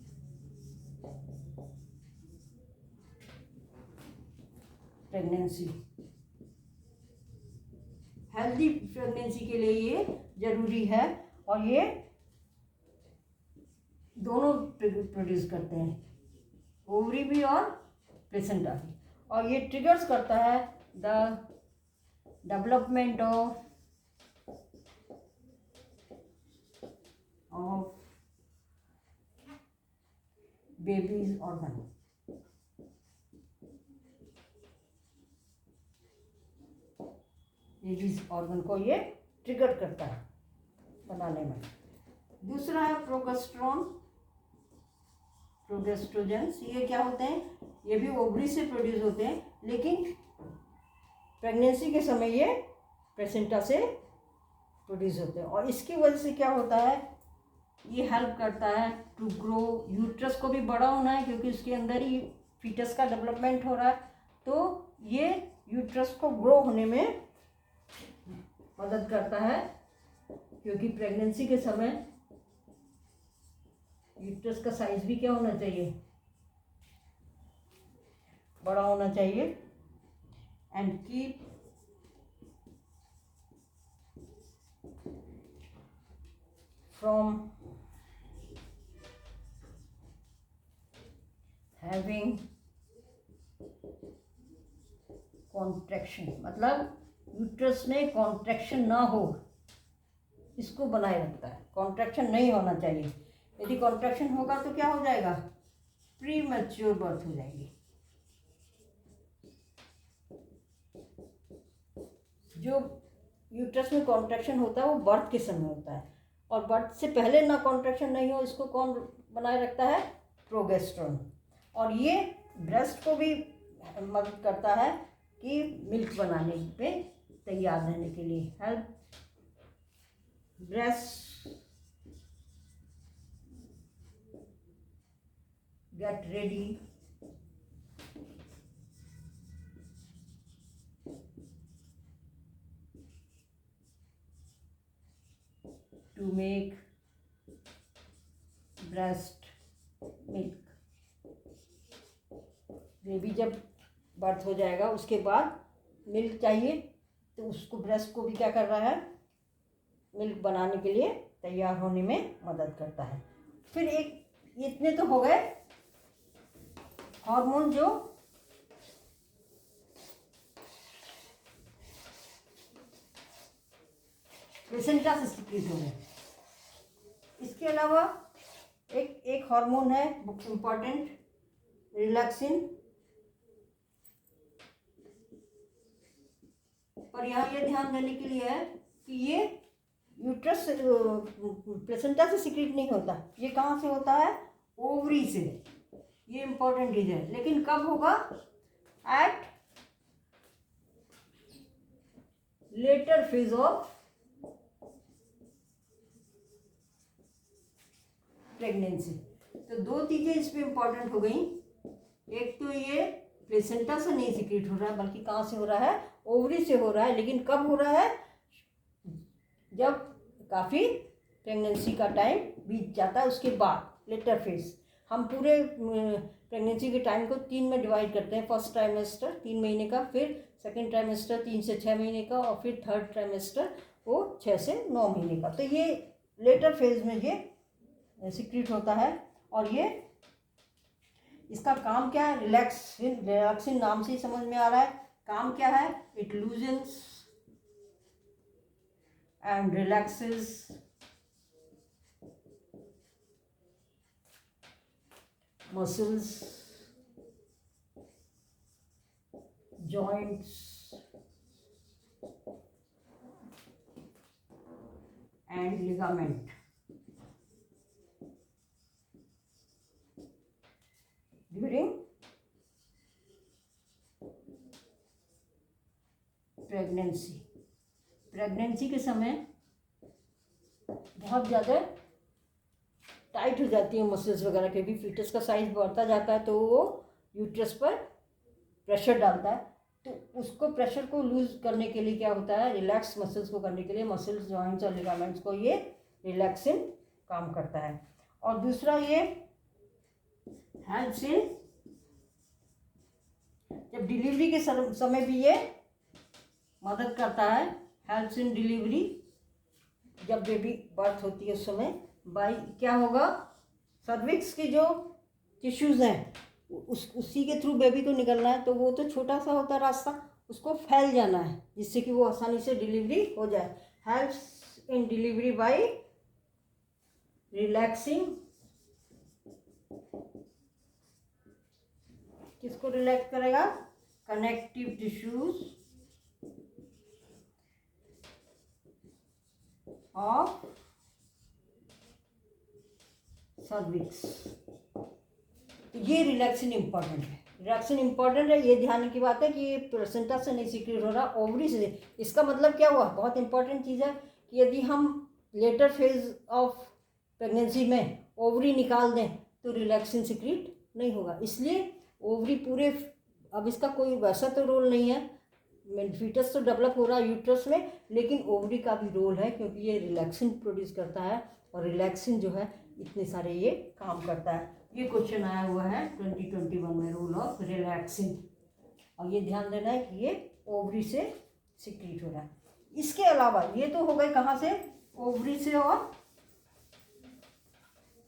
pregnancy. Healthy pregnancy के लिए ये जरूरी है, और ये दोनों प्रोड्यूस करते हैं, ओवरी भी और प्लेसेंटा भी, और ये ट्रिगर्स करता है the development of babies organ. Babies organ को ये ट्रिगर करता है बनाने में। दूसरा है प्रोगेस्ट्रोजेंस। ये क्या होते हैं, ये भी ओवरी से प्रोड्यूस होते हैं, लेकिन प्रेगनेंसी के समय ये प्लेसेंटा से प्रोड्यूस होते हैं, और इसकी वजह से क्या होता है, ये हेल्प करता है टू ग्रो, यूट्रस को भी बड़ा होना है क्योंकि उसके अंदर ही फीटस का डेवलपमेंट हो रहा है, तो ये यूट्रस को ग्रो होने में मदद करता है, क्योंकि प्रेगनेंसी के समय यूट्रस का साइज भी क्या होना चाहिए, बड़ा होना चाहिए, and keep from having contraction, मतलब यूट्रस में कॉन्ट्रैक्शन ना हो, इसको बनाए रखता है। कॉन्ट्रैक्शन नहीं होना चाहिए, यदि कॉन्ट्रैक्शन होगा तो क्या हो जाएगा, प्री मैच्योर बर्थ हो जाएगी। जो यूट्रस में कॉन्ट्रैक्शन होता है वो बर्थ के समय होता है, और बर्थ से पहले ना कॉन्ट्रैक्शन नहीं हो, इसको कौन बनाए रखता है, प्रोगेस्टेरोन। और ये ब्रेस्ट को भी मदद करता है कि मिल्क बनाने पे तैयार रहने के लिए, help breast get ready to make breast milk. Baby जब बर्थ हो जाएगा उसके बाद मिल्क चाहिए, तो उसको ब्रेस्ट को भी क्या कर रहा है, मिल्क बनाने के लिए तैयार होने में मदद करता है। फिर एक, इतने तो हो गए हार्मोन जो प्लेसेंटा से सिक्रीट हो गए। इसके अलावा एक हार्मोन है इम्पॉर्टेंट, रिलैक्सिन। पर यहाँ ये ध्यान देने के लिए है कि ये यूट्रस प्लेसेंटा से सिक्रीट नहीं होता, ये कहाँ से होता है, ओवरी से। ये इम्पोर्टेंट चीज है, लेकिन कब होगा, at later phase of pregnancy. तो दो चीजें इस पे इम्पोर्टेंट हो गई, एक तो ये प्लेसेंटा से नहीं सिक्रीट हो रहा है, बल्कि कहाँ से हो रहा है, ओवरी से हो रहा है, लेकिन कब हो रहा है, जब काफ़ी प्रेगनेंसी का टाइम बीत जाता है। उसके बाद लेटर फेज, हम पूरे प्रेगनेंसी के टाइम को 3 में डिवाइड करते हैं। फर्स्ट ट्राइमेस्टर 3 महीने का, फिर सेकेंड ट्राइमेस्टर 3 से 6 महीने का, और फिर थर्ड ट्राइमेस्टर वो 6 से 9 महीने का। तो ये लेटर फेज में ये सिक्रीट होता है। और ये इसका काम क्या है? रिलैक्सिन नाम से ही समझ में आ रहा है। काम क्या है? It loosens and relaxes muscles, joints and ligament during pregnancy के समय बहुत ज़्यादा टाइट हो जाती है मसल्स वगैरह, क्योंकि फीटस का साइज बढ़ता जाता है तो वो यूट्रस पर प्रेशर डालता है। तो उसको प्रेशर को लूज करने के लिए क्या होता है? रिलैक्स मसल्स को करने के लिए मसल्स, जॉइंट्स और लिगामेंट्स को ये रिलैक्सिन काम करता है। और दूसरा ये हेल्प्स इन, जब डिलीवरी के समय भी ये मदद करता है। हेल्प्स इन डिलीवरी, जब बेबी बर्थ होती है उस समय बाई क्या होगा? सर्विक्स की जो टिश्यूज़ हैं उसी के थ्रू बेबी को निकलना है। तो वो तो छोटा सा होता है रास्ता, उसको फैल जाना है जिससे कि वो आसानी से डिलीवरी हो जाए। Helps in delivery by relaxing, किसको रिलैक्स करेगा? Connective tissues of cervix. तो ये रिलैक्सिन इम्पॉर्टेंट है। रिलैक्सिन इम्पॉर्टेंट है, ये ध्यान की बात है कि ये प्लेसेंटा से नहीं सीक्रेट हो रहा, ओवरी से। इसका मतलब क्या हुआ? बहुत इंपॉर्टेंट चीज़ है कि यदि हम लेटर फेज ऑफ प्रेगनेंसी में ओवरी निकाल दें तो रिलैक्सिन सीक्रेट नहीं होगा। इसलिए ओवरी पूरे, अब इसका कोई वैसा तो रोल नहीं है, फीटस तो डेवलप हो रहा है यूट्रस में, लेकिन ओवरी का भी रोल है क्योंकि ये रिलैक्सिन प्रोड्यूस करता है। और रिलैक्सिन जो है इतने सारे ये काम करता है। ये क्वेश्चन आया हुआ है 2021 में, रोल ऑफ रिलैक्सिन। और ये ध्यान देना है कि ये ओवरी से सिक्रीट हो रहा है। इसके अलावा ये तो हो गए कहाँ से? ओवरी से और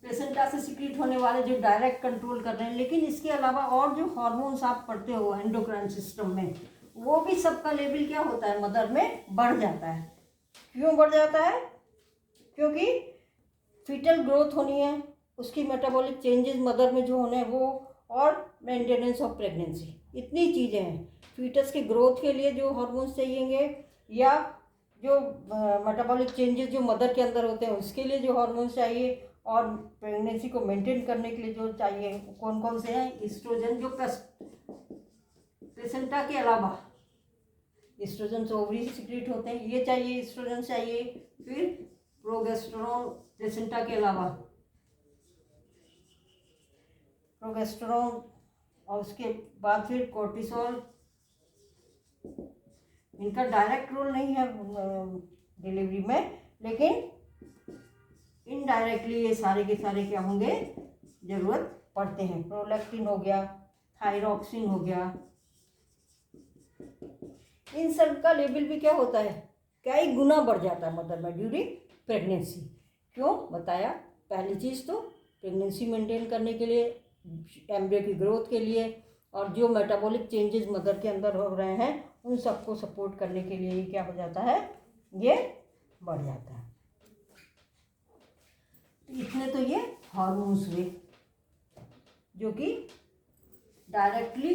प्लेसेंटा से सिक्रीट होने वाले जो डायरेक्ट कंट्रोल कर रहे हैं। लेकिन इसके अलावा और जो हार्मोन्स आप पढ़ते हो एंडोक्राइन सिस्टम में, वो भी सबका लेवल क्या होता है? मदर में बढ़ जाता है। क्यों बढ़ जाता है? क्योंकि फीटल ग्रोथ होनी है, उसकी मेटाबॉलिक चेंजेस मदर में जो होने हैं वो, और मेंटेनेंस ऑफ प्रेगनेंसी, इतनी चीज़ें हैं। फीटस के ग्रोथ के लिए जो हार्मोन्स चाहिएंगे, या जो मेटाबॉलिक चेंजेस जो मदर के अंदर होते हैं उसके लिए जो हार्मोन्स चाहिए, और प्रेगनेंसी को मेंटेन करने के लिए जो चाहिए, कौन कौन से हैं? ईस्ट्रोजन, जो प्लेसेंटा के अलावा ईस्ट्रोजन ओवरी से सिक्रीट होते हैं, ये चाहिए, ईस्ट्रोजन चाहिए। फिर प्रोगेस्टेरोन प्लेसेंटा के अलावा, प्रोगेस्टेरोन, और उसके बाद फिर कोर्टिसोल। इनका डायरेक्ट रोल नहीं है डिलीवरी में, लेकिन इनडायरेक्टली ये सारे के सारे क्या होंगे? जरूरत पड़ते हैं। प्रोलैक्टिन हो गया, थायरॉक्सिन हो गया, इन सब का लेवल भी क्या होता है? कई गुना बढ़ जाता है मदर में ड्यूरिंग प्रेगनेंसी। क्यों बताया? पहली चीज़ तो प्रेगनेंसी मेंटेन करने के लिए, एम्ब्रियो की ग्रोथ के लिए, और जो मेटाबॉलिक चेंजेस मदर के अंदर हो रहे हैं उन सबको सपोर्ट करने के लिए ये क्या हो जाता है? ये बढ़ जाता है। इतने तो ये हार्मोन्स हुए जो कि डायरेक्टली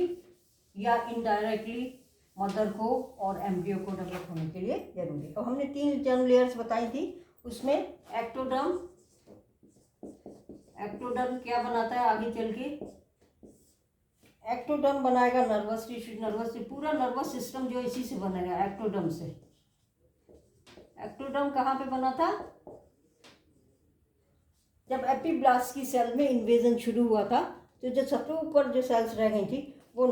या इनडायरेक्टली मदर को और एम्ब्रियो को डेवलप होने के लिए जरूरी है। अब हमने 3 जर्म लेयर्स बताई थी, उसमें एक्टोडर्म क्या बनाता है आगे चल के? एक्टोडर्म बनाएगा नर्वस टिश्यू, पूरा नर्वस सिस्टम जो इसी से बनेगा, एक्टोडर्म से। एक्टोडर्म कहाँ पे बना था? जब एपिब्लास्ट की सेल में इन्वेजन शुरू हुआ था तो जो सबसे ऊपर जो सेल्स रह गई थी वो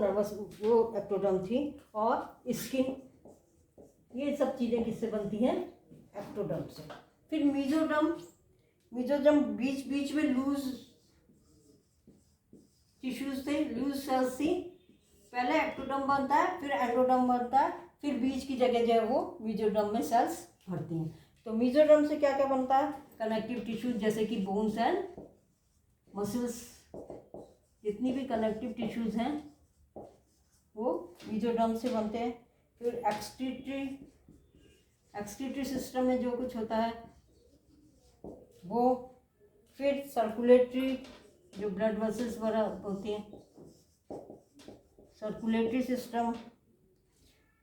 एक्टोडर्म थी। और स्किन, ये सब चीज़ें किससे बनती हैं? एक्टोडर्म से। फिर मीजोडर्म मेसोडर्म बीच बीच में लूज टिश्यूज थे, लूज सेल्स थी। पहले एक्टोडर्म बनता है, फिर एंडोडर्म बनता है, फिर बीच की जगह जो है वो मेसोडर्म में सेल्स भरती हैं। तो मेसोडर्म से क्या क्या बनता है? कनेक्टिव टिश्यूज जैसे कि बोन्स एंड मसल्स, जितनी भी कनेक्टिव टिश्यूज हैं वो मेसोडर्म से बनते हैं। फिर एक्सक्रीटरी सिस्टम में जो कुछ होता है वो, फिर सर्कुलेटरी जो ब्लड वेसल्स वगैरह होती हैं, सर्कुलेटरी सिस्टम,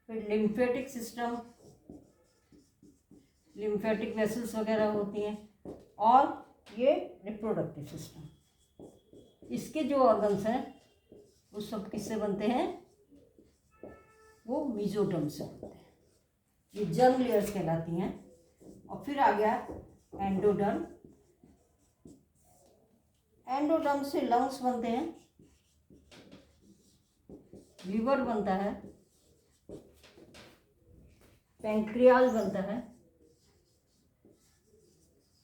फिर लिम्फेटिक सिस्टम, लिम्फेटिक वेसल्स वगैरह होती हैं, और ये रिप्रोडक्टिव सिस्टम। इसके जो ऑर्गन्स हैं वो सब किससे बनते हैं? वो मेसोडर्म से बनते हैं। ये जर्म लेयर्स कहलाती हैं। और फिर आ गया एंडोडर्म। एंडोडर्म से लंग्स बनते हैं, लीवर बनता है, पैंक्रियाज बनता है,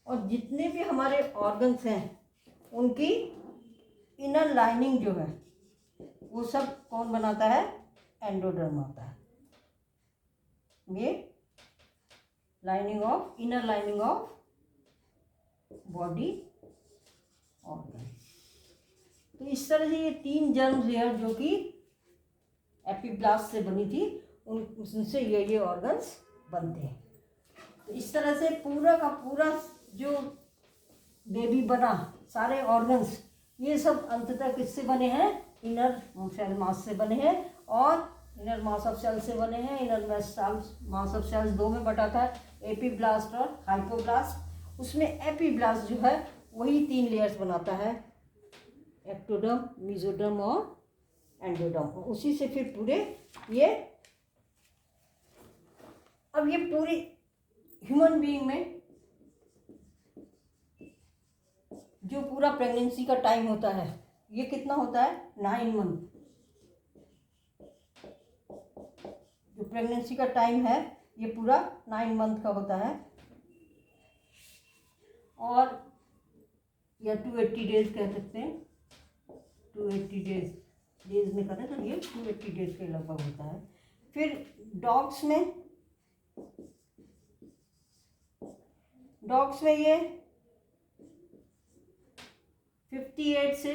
और जितने भी हमारे ऑर्गन्स हैं उनकी इनर लाइनिंग जो है वो सब कौन बनाता है? एंडोडर्म होता है। ये inner lining of body organ. तो इस तरह से ये 3 जर्म लेयर जो कि एपिब्लास्ट से बनी थी, उनसे ये ऑर्गन्स बनते हैं। तो इस तरह से पूरा का पूरा जो बेबी बना, सारे ऑर्गन्स, ये सब अंततः किससे बने हैं? इनर सेल मास से बने हैं, और इनर मास ऑफ सेल से बने हैं। इनर मास ऑफ सेल्स 2 में बटाता है, एपीब्लास्ट और हाइपोब्लास्ट। उसमें एपीब्लास्ट जो है वही 3 लेयर्स बनाता है, एक्टोडर्म, मेसोडर्म और एंडोडर्म। उसी से फिर पूरे अब ये पूरी ह्यूमन बीइंग में जो पूरा प्रेगनेंसी का टाइम होता है ये कितना होता है? 9 मंथ। जो प्रेगनेंसी का टाइम है ये पूरा 9 मंथ का होता है, और या 280 डेज कह सकते हैं। 280 डेज में करें तो ये 280 डेज के लगभग होता है। फिर डॉग्स में ये 58 से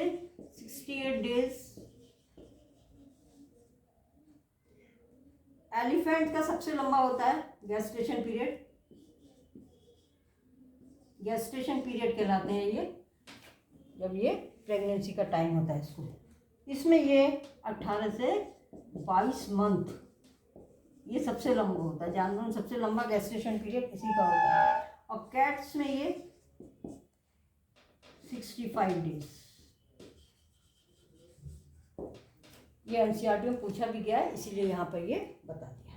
68 डेज। एलिफेंट का सबसे लंबा होता है गेस्टेशन पीरियड। गेस्टेशन पीरियड कहलाते हैं ये, जब ये प्रेगनेंसी का टाइम होता है इसमें ये 18 से 22 मंथ ये सबसे लंबा होता है। जानवरों में सबसे लंबा गेस्टेशन पीरियड इसी का होता है। और कैट्स में ये 65 डेज। ये एनसीईआरटी में पूछा भी गया है, इसीलिए यहाँ पर ये बता दिया।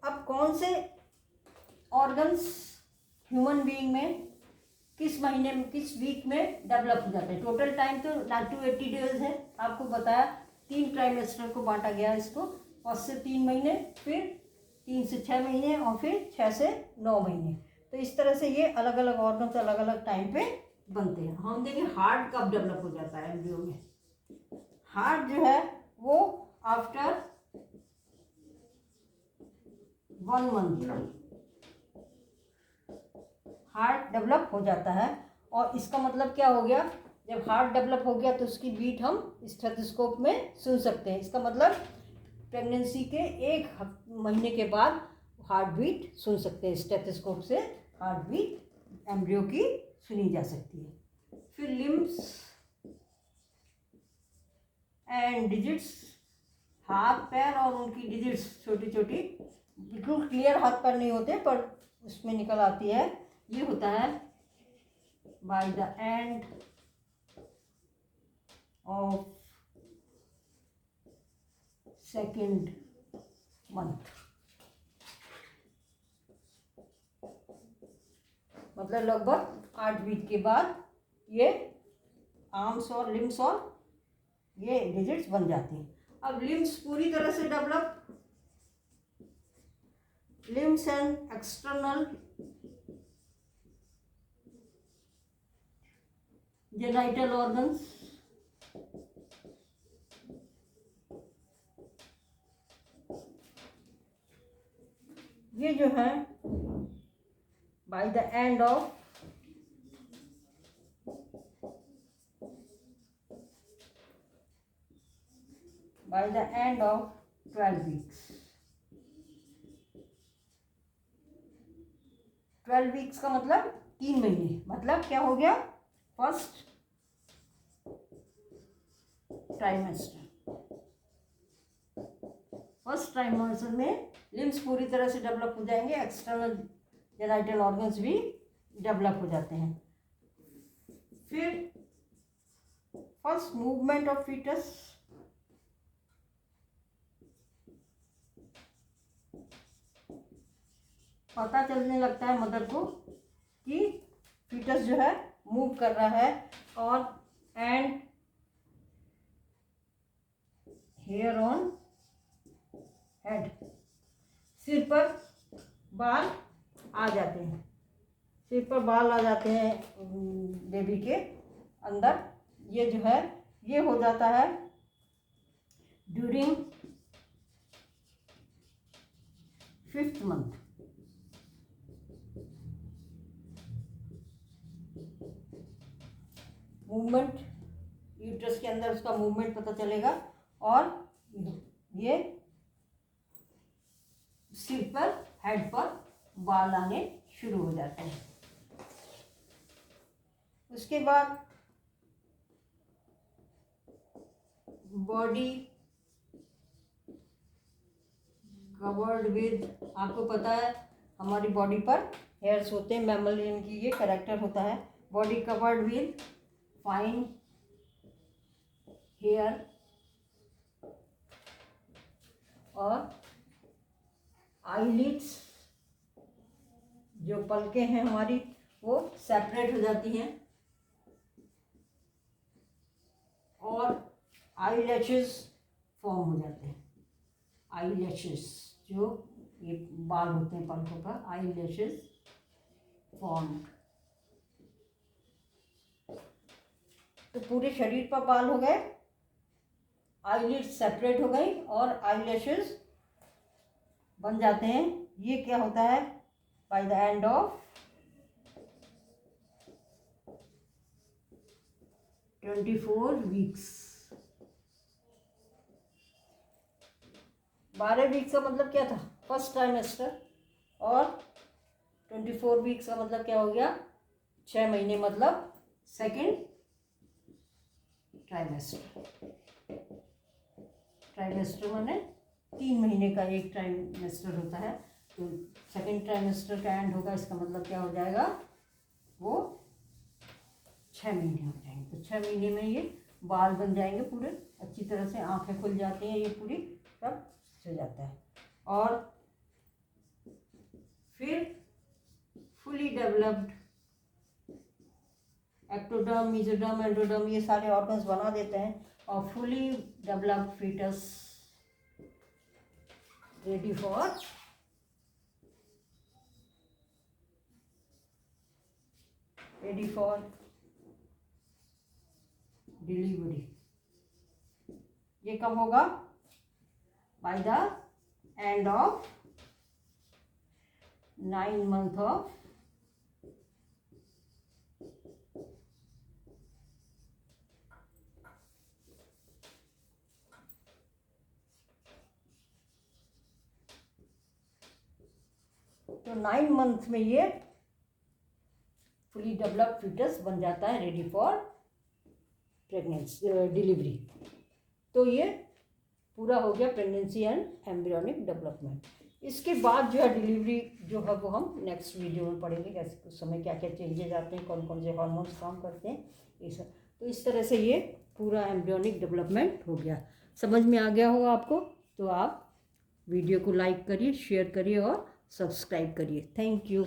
अब कौन से ऑर्गन्स ह्यूमन बीइंग में किस महीने में, किस वीक में डेवलप हो जाते हैं? टोटल टाइम तो 280 डेज है, आपको बताया। 3 ट्राइमेस्टर को बांटा गया इसको, 1 से 3 महीने, फिर 3 से 6 महीने, और फिर 6 से 9 महीने। तो इस तरह से ये अलग अलग ऑर्गन्स अलग अलग टाइम पे बनते हैं। हम देखें हार्ट कब डेवलप हो जाता है एम्ब्रियो में। हार्ट जो है वो आफ्टर 1 मंथ हार्ट डेवलप हो जाता है। और इसका मतलब क्या हो गया? जब हार्ट डेवलप हो गया तो उसकी बीट हम स्टेथोस्कोप में सुन सकते हैं। इसका मतलब प्रेगनेंसी के 1 महीने के बाद हार्ट बीट सुन सकते हैं। स्टेथोस्कोप से हार्ट बीट एम्ब्रियो की सुनी जा सकती है। फिर लिम्स एंड डिजिट्स, हाथ पैर और उनकी डिजिट्स छोटी छोटी, बिल्कुल क्लियर हाथ पैर नहीं होते पर उसमें निकल आती है। ये होता है bye the end of 2nd month. मतलब लगभग 8 वीक के बाद ये आर्म्स और लिम्स और ये डिजिट्स बन जाती हैं। अब लिम्स पूरी तरह से develop, limbs and external genital organs, ये जो है bye the end of by the end of 12 weeks. 12 weeks का मतलब 3 महीने, मतलब क्या हो गया, फर्स्ट ट्राइमेस्टर। फर्स्ट ट्राइमेस्टर में लिम्स पूरी तरह से डेवलप हो जाएंगे, एक्सटर्नल जेनाइटल ऑर्गन्स भी डेवलप हो जाते हैं। फिर फर्स्ट मूवमेंट ऑफ फीटस, पता चलने लगता है मदर को कि फीटस जो है मूव कर रहा है, और एंड हेयर ऑन हेड, सिर पर बाल आ जाते हैं, सिर पर बाल आ जाते हैं बेबी के अंदर। ये जो है ये हो जाता है during 5th month. Movement, uterus के अंदर उसका मूवमेंट पता चलेगा, और ये सिर पर, हेड पर बाल आने शुरू हो जाते हैं। उसके बाद बॉडी कवर्ड विद, आपको पता है हमारी बॉडी पर हेयर्स होते हैं, मैमलियन की ये कैरेक्टर होता है। Body covered with fine hair, और आईलिड्स, जो पलकें हैं हमारी वो सेपरेट हो जाती हैं, और आई लैशेस फॉर्म हो जाते हैं। आई लैशेस, जो ये बाल होते हैं पलकों पर, आई लैशेस फॉर्म। तो पूरे शरीर पर बाल हो गए, आईलिड्स सेपरेट हो गई, और आईलैशेस बन जाते हैं। ये क्या होता है, bye the end of 24 weeks. 12 weeks का मतलब क्या था, फर्स्ट ट्राइमेस्टर, और 24 वीक्स का मतलब क्या हो गया, 6 महीने, मतलब सेकेंड ट्राइमेस्टर। ट्राइमेस्टर माने 3 महीने का एक ट्राइमेस्टर होता है। तो सेकेंड ट्राइमेस्टर का एंड होगा, इसका मतलब क्या हो जाएगा, वो 6 महीने हो जाएंगे। तो 6 महीने में ये बाल बन जाएंगे पूरे अच्छी तरह से, आंखें खुल जाती हैं, ये पूरी सब हो जाता है। और फिर fully developed ectoderm, mesoderm, endoderm, ये सारे ऑर्गन्स बना देते हैं, और fully developed foetus ready for delivery. ये कब होगा, by the end of 9 month of तो 9 मंथ में ये फुली डेवलप्ड फीटस बन जाता है, रेडी फॉर प्रेगनेंसी डिलीवरी। तो ये पूरा हो गया प्रेगनेंसी एंड एम्ब्रियोनिक डेवलपमेंट। इसके बाद जो है डिलीवरी जो है वो हम नेक्स्ट वीडियो में पढ़ेंगे, कैसे उस समय क्या क्या चेंजेस आते हैं, कौन कौन से हार्मोन्स काम करते हैं, ये सब। तो इस तरह से ये पूरा एम्ब्रियोनिक डेवलपमेंट हो गया। समझ में आ गया होगा आपको, तो आप वीडियो को लाइक करिए, शेयर करिए और सब्सक्राइब करिए। Thank you.